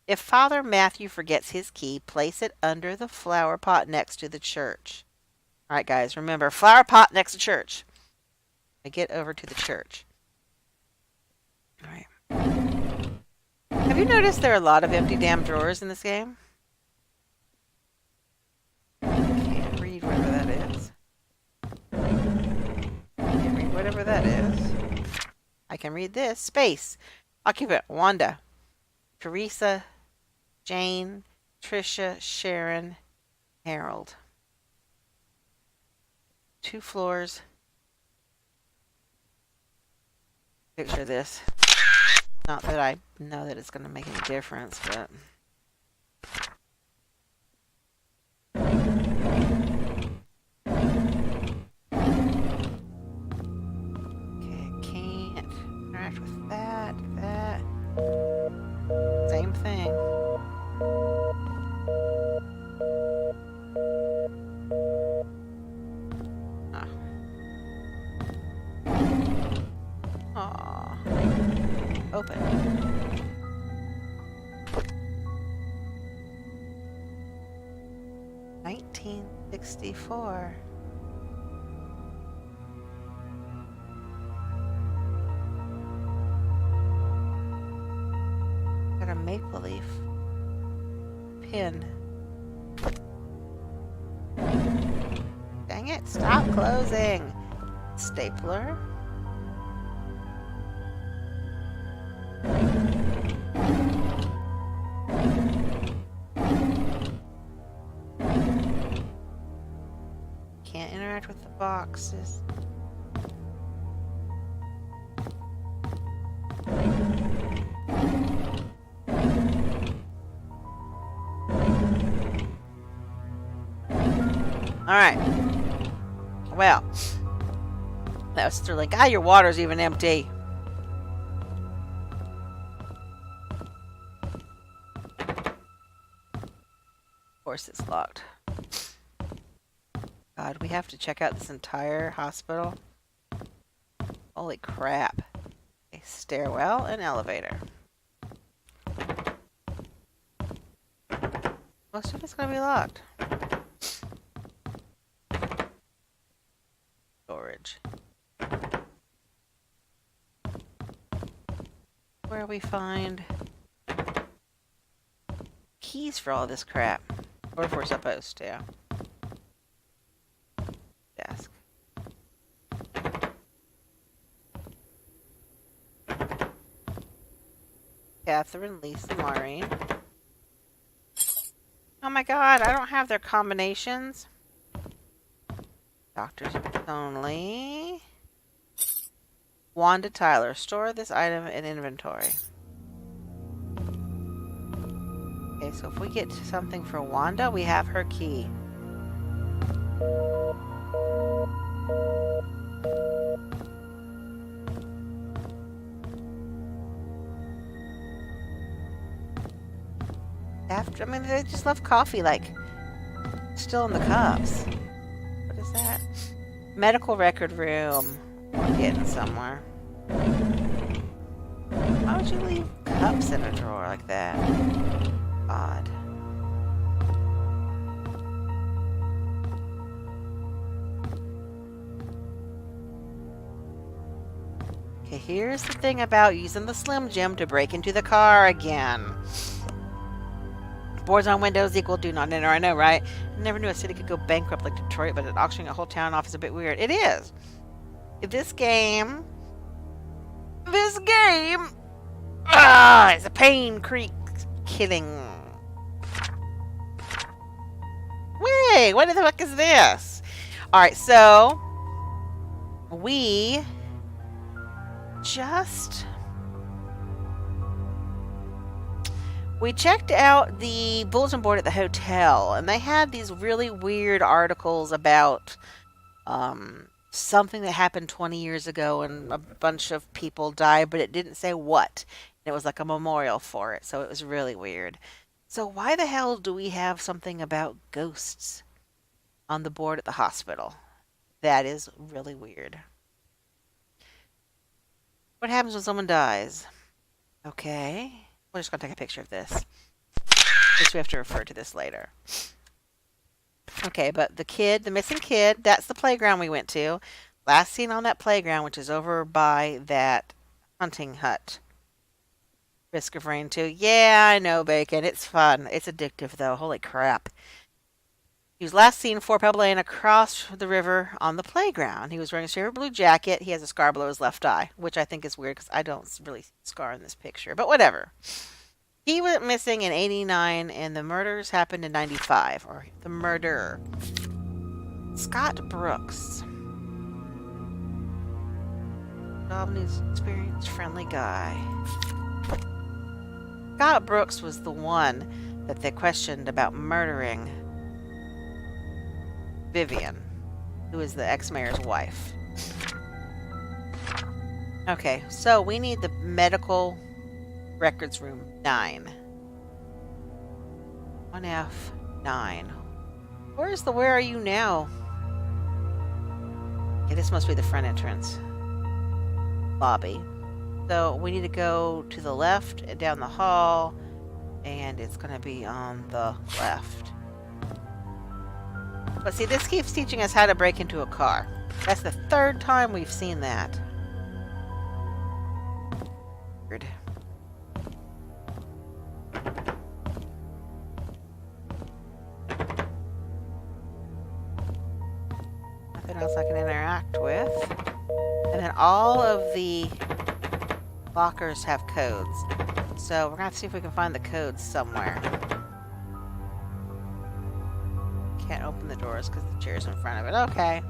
If Father Matthew forgets his key, place it under the flower pot next to the church. Alright guys, remember, flower pot next to church. I get over to the church. Alright. Have you noticed there are a lot of empty damn drawers in this game? Can't read whatever that is. Can't read whatever that is. I can read this. Space. Occupant. Wanda. Teresa. Jane. Tricia. Sharon. Harold. 2 floors. Picture this. Not that I know that it's going to make any difference, but... Okay, I can't interact with that. Same thing. Aww. Open. $19.64. Got a maple leaf pin. Dang it, stop closing. Stapler. Can't interact with the boxes. Alright. Well. That was Sterling. God, your water's even empty. Of course it's locked. God, we have to check out this entire hospital. Holy crap. A stairwell and elevator. Most of it's gonna be locked. Storage. Where we find keys for all this crap. Or if we're supposed to. Desk. Catherine, Lisa, Maureen. Oh my god, I don't have their combinations. Doctors only. Wanda Tyler. Store this item in inventory. Okay, so if we get something for Wanda, we have her key. I mean, they just left coffee, like, still in the cups. What is that? Medical record room. We're getting somewhere. Why would you leave cups in a drawer like that? Odd. Okay, here's the thing about using the Slim Jim to break into the car again. Boards on windows equal do not enter. I know, right? I never knew a city could go bankrupt like Detroit, but auctioning a whole town off is a bit weird. It is. This game is a Pain Creek killing. Wait, what the fuck is this? Alright, so we checked out the bulletin board at the hotel, and they had these really weird articles about something that happened 20 years ago and a bunch of people died, but it didn't say what. It was like a memorial for it, so it was really weird. So why the hell do we have something about ghosts on the board at the hospital? That is really weird. What happens when someone dies? Okay. We're just going to take a picture of this. Because we have to refer to this later. Okay, but the missing kid, that's the playground we went to. Last seen on that playground, which is over by that hunting hut. Risk of Rain 2. Yeah, I know, Bacon. It's fun. It's addictive, though. Holy crap. He was last seen 4 Pebble Lane across the river on the playground. He was wearing a favorite blue jacket. He has a scar below his left eye, which I think is weird because I don't really see a scar in this picture. But whatever. He went missing in 89, and the murders happened in 95. Or the murder. Scott Brooks. Albany's experienced, friendly guy. Scott Brooks was the one that they questioned about murdering Vivian, who is the ex-mayor's wife. Okay, so we need the medical records room 9. 1F9. Where are you now? Okay, this must be the front entrance. Lobby. So we need to go to the left and down the hall, and it's going to be on the left. But see, this keeps teaching us how to break into a car. That's the 3rd time we've seen that. Weird. Anything else I can interact with? And then all of the lockers have codes. So we're gonna have to see if we can find the codes somewhere. Can't open the doors because the chair's in front of it. Okay.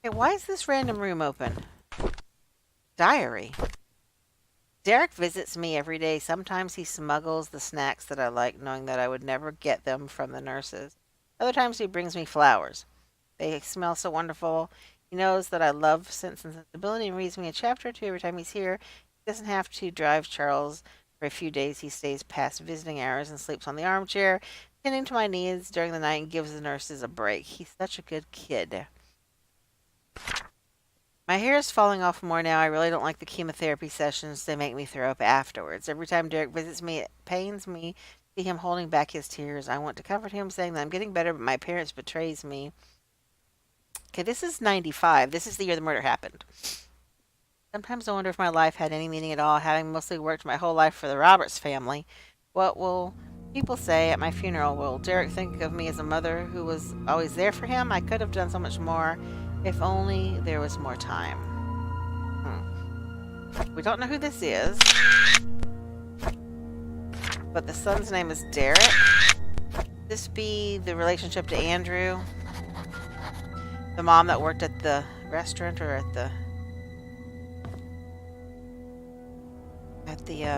Hey, why is this random room open? Diary. Derek visits me every day. Sometimes he smuggles the snacks that I like, knowing that I would never get them from the nurses. Other times he brings me flowers. They smell so wonderful. He knows that I love Sense and Sensibility and reads me a chapter or two every time he's here. He doesn't have to drive Charles for a few days. He stays past visiting hours and sleeps on the armchair, tending to my needs during the night and gives the nurses a break. He's such a good kid. My hair is falling off more now. I really don't like the chemotherapy sessions. They make me throw up afterwards. Every time Derek visits me, it pains me to see him holding back his tears. I want to comfort him, saying that I'm getting better, but my parents betrays me. Okay, this is 95. This is the year the murder happened. Sometimes I wonder if my life had any meaning at all, having mostly worked my whole life for the Roberts family. What will people say at my funeral? Will Derek think of me as a mother who was always there for him? I could have done so much more if only there was more time. We don't know who this is, but the son's name is Derek. Could this be the relationship to Andrew? The mom that worked at the restaurant or at the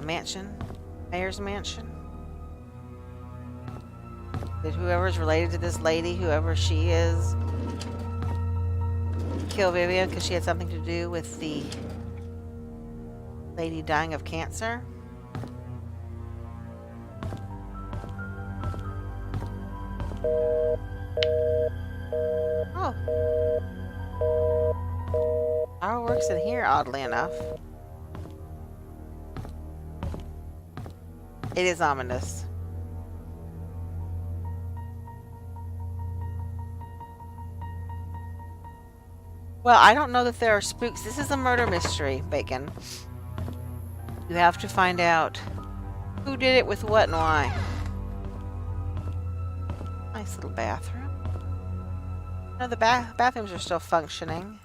mansion, mayor's mansion? Did whoever's related to this lady, whoever she is, kill Vivian because she had something to do with the lady dying of cancer? Oh. Power works in here, oddly enough. It is ominous. Well, I don't know that there are spooks. This is a murder mystery, Bacon. You have to find out who did it with what and why. Nice little bathroom. No, the bathrooms are still functioning.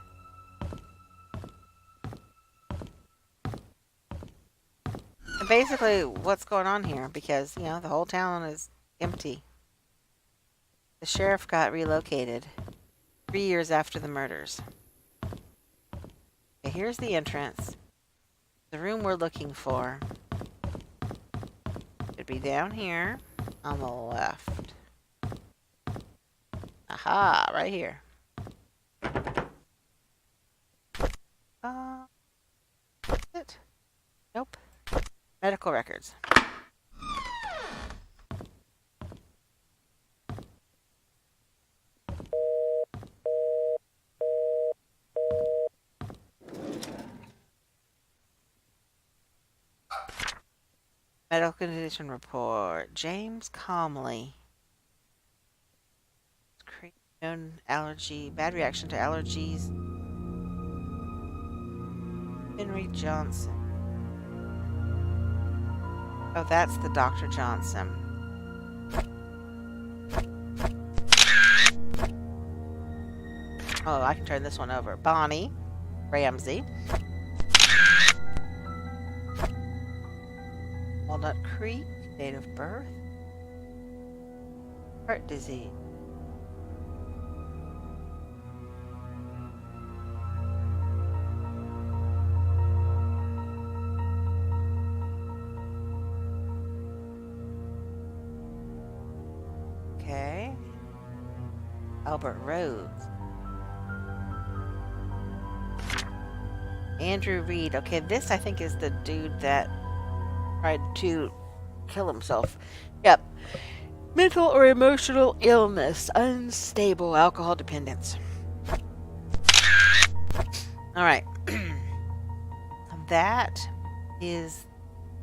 And basically, what's going on here? Because, you know, the whole town is empty. The sheriff got relocated 3 years after the murders. Okay, here's the entrance. The room we're looking for should be down here on the left. Aha, right here. It? Nope. Medical records. Medical condition report. James Comley. Known allergy, bad reaction to allergies. Henry Johnson. Oh, that's the Dr. Johnson. Oh, I can turn this one over. Bonnie Ramsey. Walnut Creek, date of birth. Heart disease. Okay. Albert Rhodes. Andrew Reed. Okay, this I think is the dude that tried to kill himself. Yep. Mental or emotional illness. Unstable alcohol dependence. Alright. That is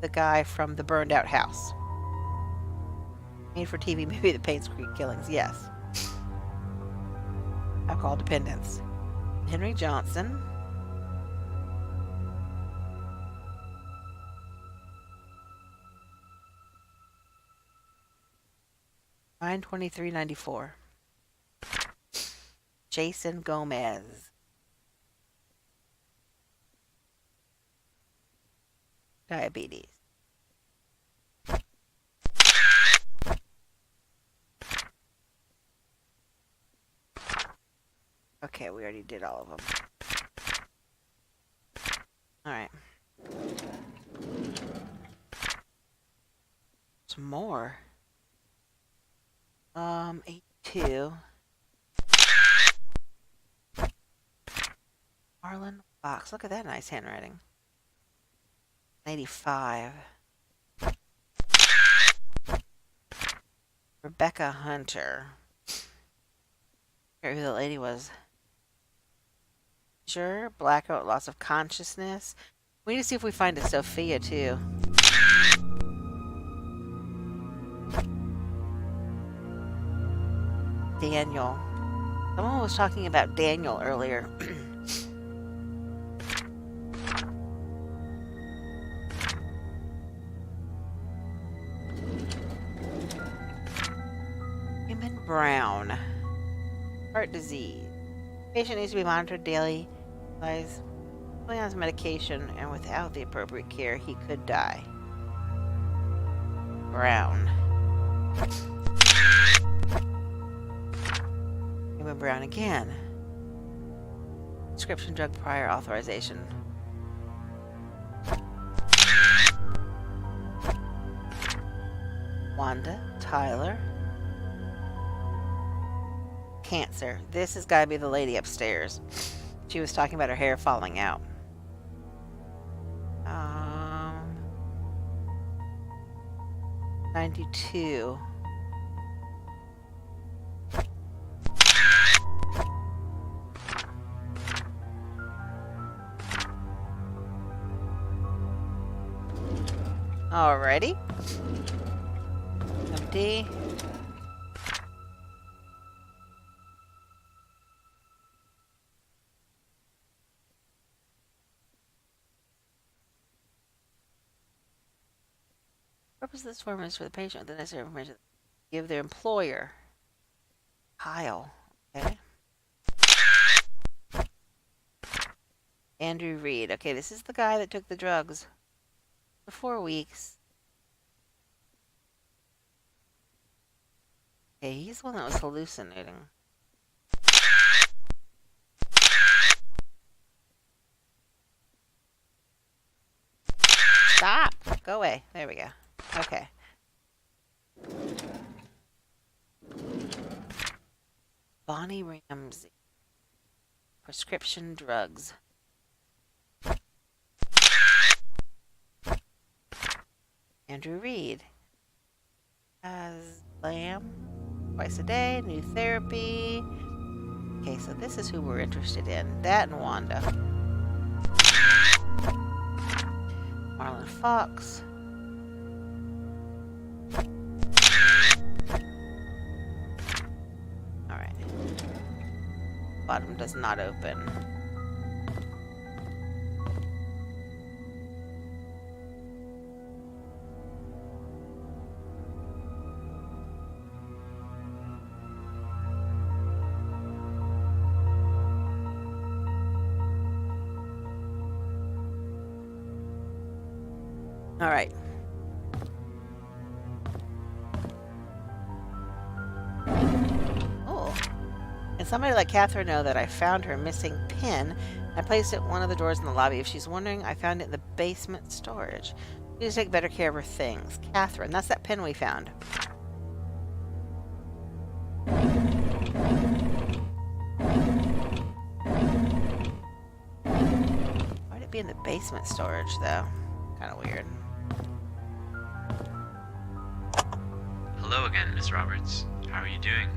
the guy from the burned out house. Made for TV movie The Paints Creek Killings. Yes. Alcohol dependence. Henry Johnson. 923.94. Jason Gomez. Diabetes. Okay, we already did all of them. Alright. Some more. 82. Marlon Fox. Look at that nice handwriting. 85. Rebecca Hunter. I forget who the lady was. Sure. Blackout, loss of consciousness. We need to see if we find a Sophia, too. Daniel. Someone was talking about Daniel earlier. Raymond Brown. Heart disease. Patient needs to be monitored daily. Lies on his medication, and without the appropriate care, he could die. Brown. Raymond Brown again. Prescription drug prior authorization. Wanda Tyler. Cancer. This has got to be the lady upstairs. She was talking about her hair falling out. 92. Alrighty. Empty. The purpose of this form is for the patient with the necessary information to give their employer. Kyle. Okay. Andrew Reed. Okay, this is the guy that took the drugs for 4 weeks. Okay, he's the one that was hallucinating. Stop! Go away. There we go. Okay. Bonnie Ramsey. Prescription drugs. Andrew Reed. As lamb. Twice a day. New therapy. Okay, so this is who we're interested in. That and Wanda. Marlon Fox. Alright. Bottom does not open. Alright. Oh. And somebody let Catherine know that I found her missing pin. I placed it at one of the doors in the lobby. If she's wondering, I found it in the basement storage. Please take better care of her things. Catherine, that's that pin we found. Why'd it be in the basement storage, though? Kind of weird. Hello again, Miss Roberts. How are you doing?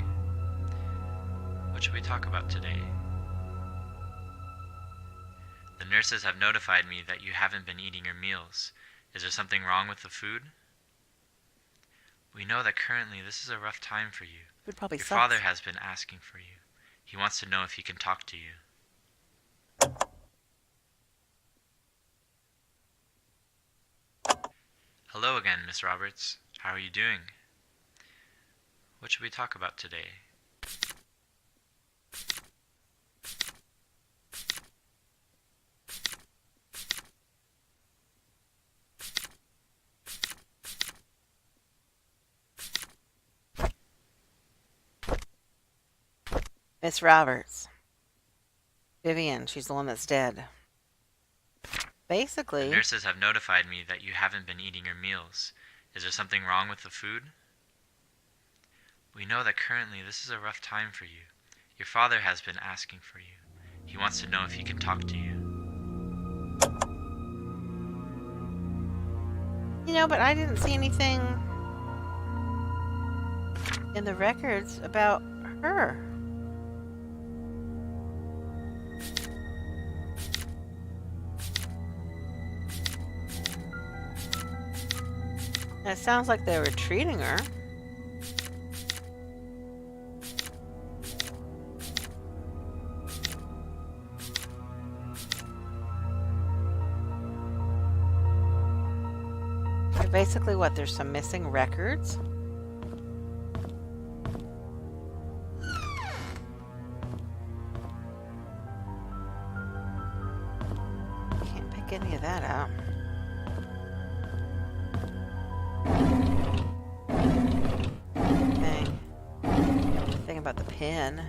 What should we talk about today? The nurses have notified me that you haven't been eating your meals. Is there something wrong with the food? We know that currently this is a rough time for you. Food probably Your sucks. father has been asking for you. He wants to know if he can talk to you. Hello again, Miss Roberts. How are you doing? What should we talk about today? Miss Roberts. Vivian, she's the one that's dead. Basically... The nurses have notified me that you haven't been eating your meals. Is there something wrong with the food? We know that currently this is a rough time for you. Your father has been asking for you. He wants to know if he can talk to you. You know, but I didn't see anything in the records about her. And it sounds like they were treating her. Basically, what? There's some missing records. Can't pick any of that out. Thing about the pen.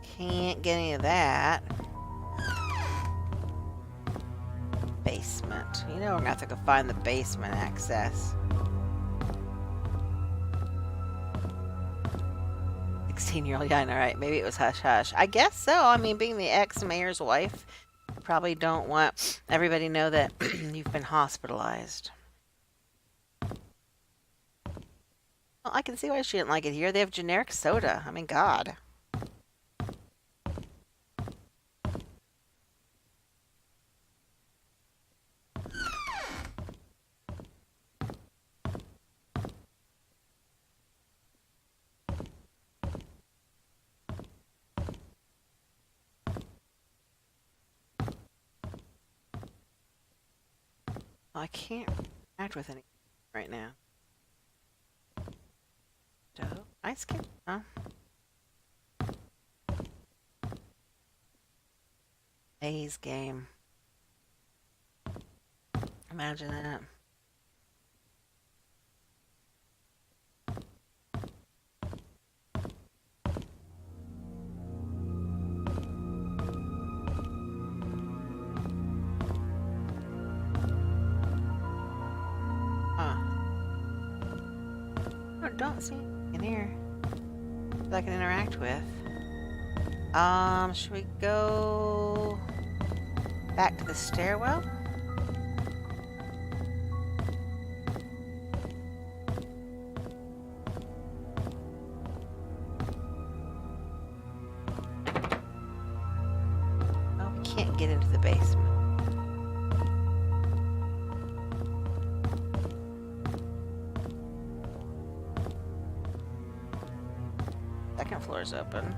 Can't get any of that. Basement. You know we're gonna have to go find the basement access. 16-year-old, yeah, I know, right? Maybe it was hush hush. I guess so. I mean, being the ex-mayor's wife, you probably don't want everybody to know that you've been hospitalized. Well, I can see why she didn't like it here. They have generic soda. I mean, God. I can't interact with any right now. Dough? Ice cream? Huh? Maze game. Imagine that. Don't see anything in here that I can interact with. Should we go back to the stairwell? Oh, we can't get into the basement. Second floor is open.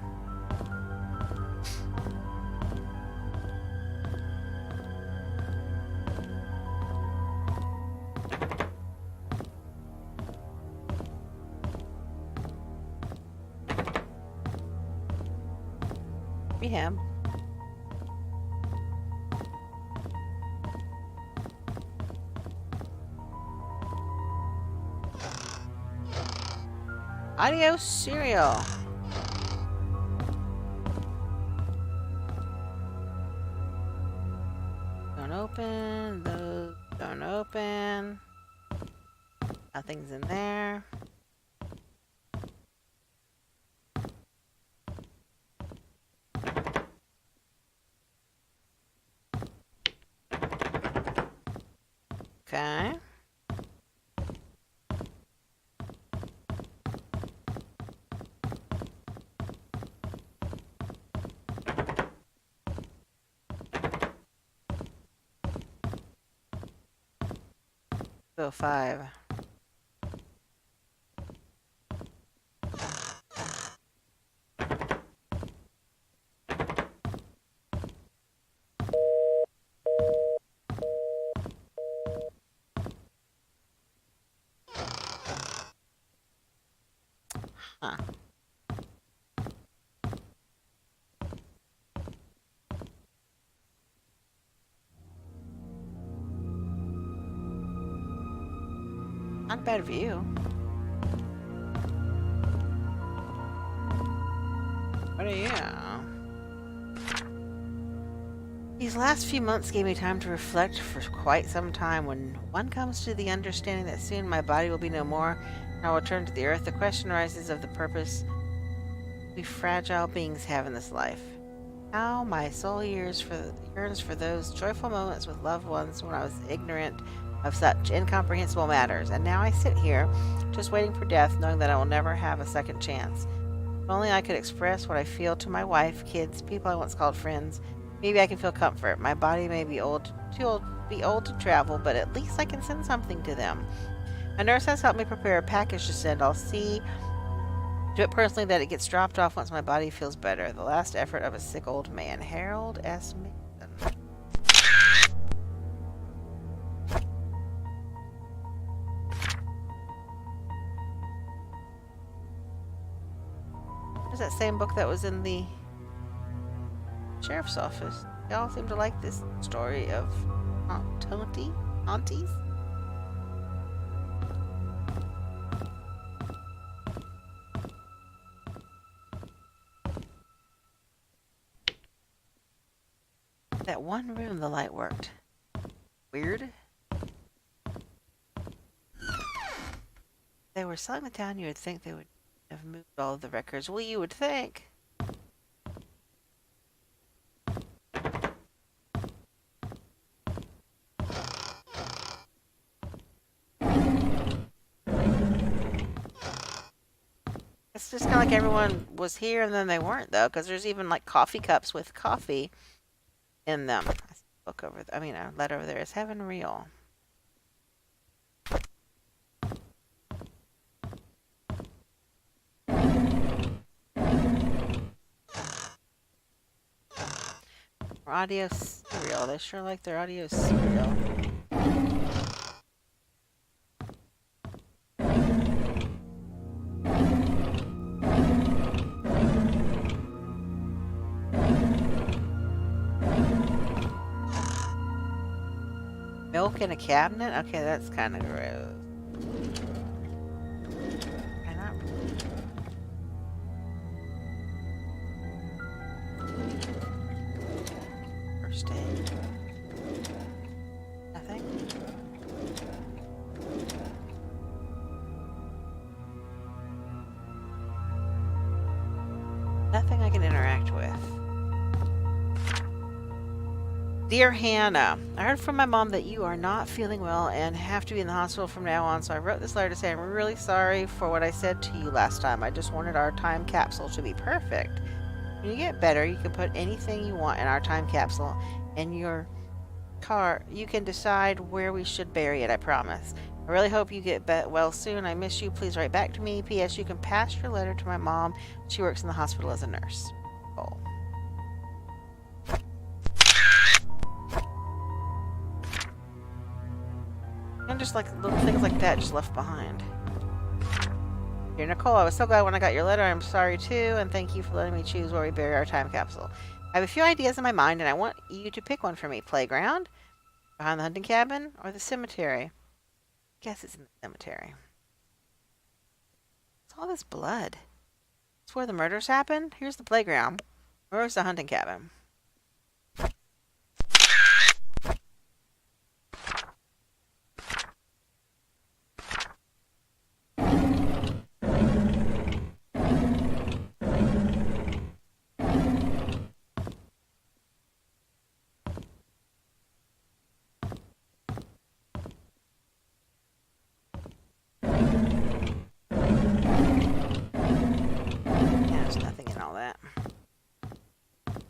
Rehab. Adios cereal. Don't open. Those don't open. Nothing's in there. Okay. So 5. Not a bad view. What are you? These last few months gave me time to reflect for quite some time. When one comes to the understanding that soon my body will be no more, and I will return to the earth, the question arises of the purpose we fragile beings have in this life. How my soul yearns for those joyful moments with loved ones when I was ignorant of such incomprehensible matters, and now I sit here, just waiting for death, knowing that I will never have a second chance. If only I could express what I feel to my wife, kids, people I once called friends. Maybe I can feel comfort. My body may be too old to travel, but at least I can send something to them. A nurse has helped me prepare a package to send. I'll see to it personally that it gets dropped off once my body feels better. The last effort of a sick old man. Harold S. Mason. Is that same book that was in the sheriff's office? They all seem to like this story of aunties. That one room the light worked. Weird. If they were selling the town, you would think they would have moved all of the records. Well, you would think. It's just kind of like everyone was here and then they weren't, though, because there's even like coffee cups with coffee in them. Book over there. I mean, a letter over there. Is heaven real? Audio cereal. They sure like their audio cereal. Milk in a cabinet? Okay, that's kind of gross. First aid. Nothing. Nothing I can interact with. Dear Hannah, I heard from my mom that you are not feeling well and have to be in the hospital from now on, so I wrote this letter to say I'm really sorry for what I said to you last time. I just wanted our time capsule to be perfect. When you get better, you can put anything you want in our time capsule. In your car, you can decide where we should bury it, I promise. I really hope you get well soon. I miss you. Please write back to me. P.S. You can pass your letter to my mom. She works in the hospital as a nurse. Oh. And just like little things like that just left behind. Dear Nicole, I was so glad when I got your letter. I'm sorry too, and thank you for letting me choose where we bury our time capsule. I have a few ideas in my mind, and I want you to pick one for me. Playground, behind the hunting cabin, or the cemetery? I guess it's in the cemetery. What's all this blood? It's where the murders happened? Here's the playground. Where's the hunting cabin?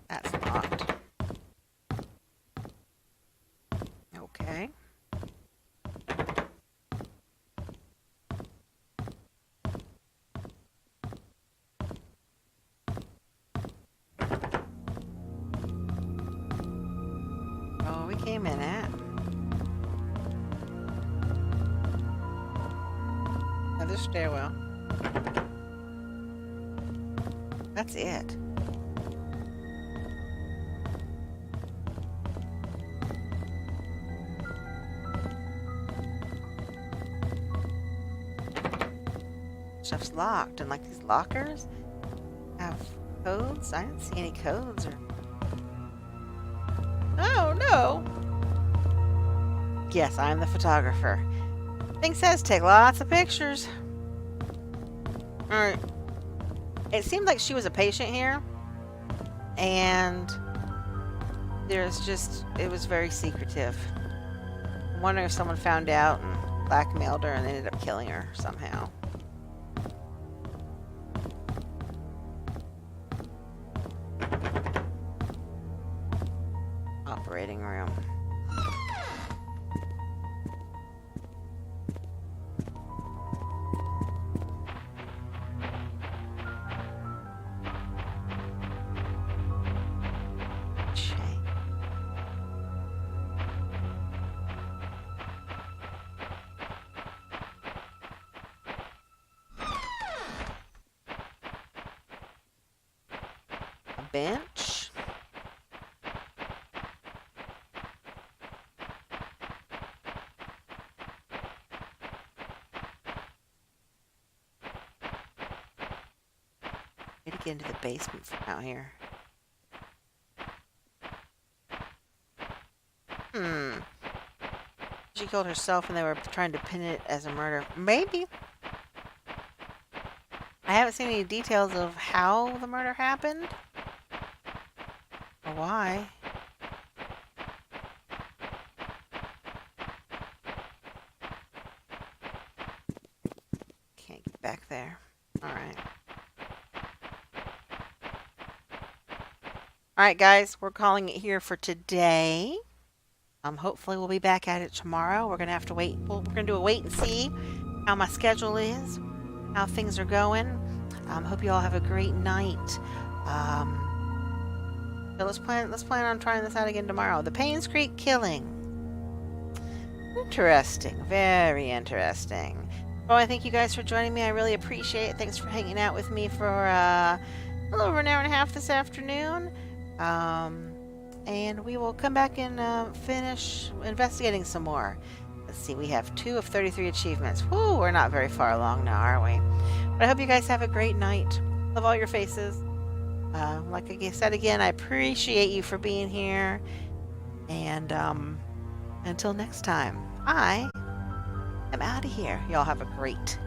That's locked. Okay. Oh, we came in at. Another stairwell. That's it. Stuff's locked, and like these lockers have codes. I didn't see any codes or. Oh no! Yes, I'm the photographer. Thing says take lots of pictures. Alright. It seemed like she was a patient here. And it was very secretive. I'm wondering if someone found out and blackmailed her and ended up killing her somehow. Operating room. Bench. Need to get into the basement from out here. She killed herself and they were trying to pin it as a murder. Maybe. I haven't seen any details of how the murder happened. Or why. Can't get back there. Alright. Alright guys, we're calling it here for today. Hopefully we'll be back at it tomorrow. We're gonna have to wait. We're gonna do a wait and see how my schedule is, how things are going. Hope you all have a great night. So let's plan on trying this out again tomorrow. The Paynes Creek killing. Interesting. Very interesting. Well, I thank you guys for joining me. I really appreciate it. Thanks for hanging out with me for a little over an hour and a half this afternoon. And we will come back and finish investigating some more. Let's see, we have 2 of 33 achievements. Woo, we're not very far along now, are we? But I hope you guys have a great night. Love all your faces. Like I said again, I appreciate you for being here. And until next time, I am out of here. Y'all have a great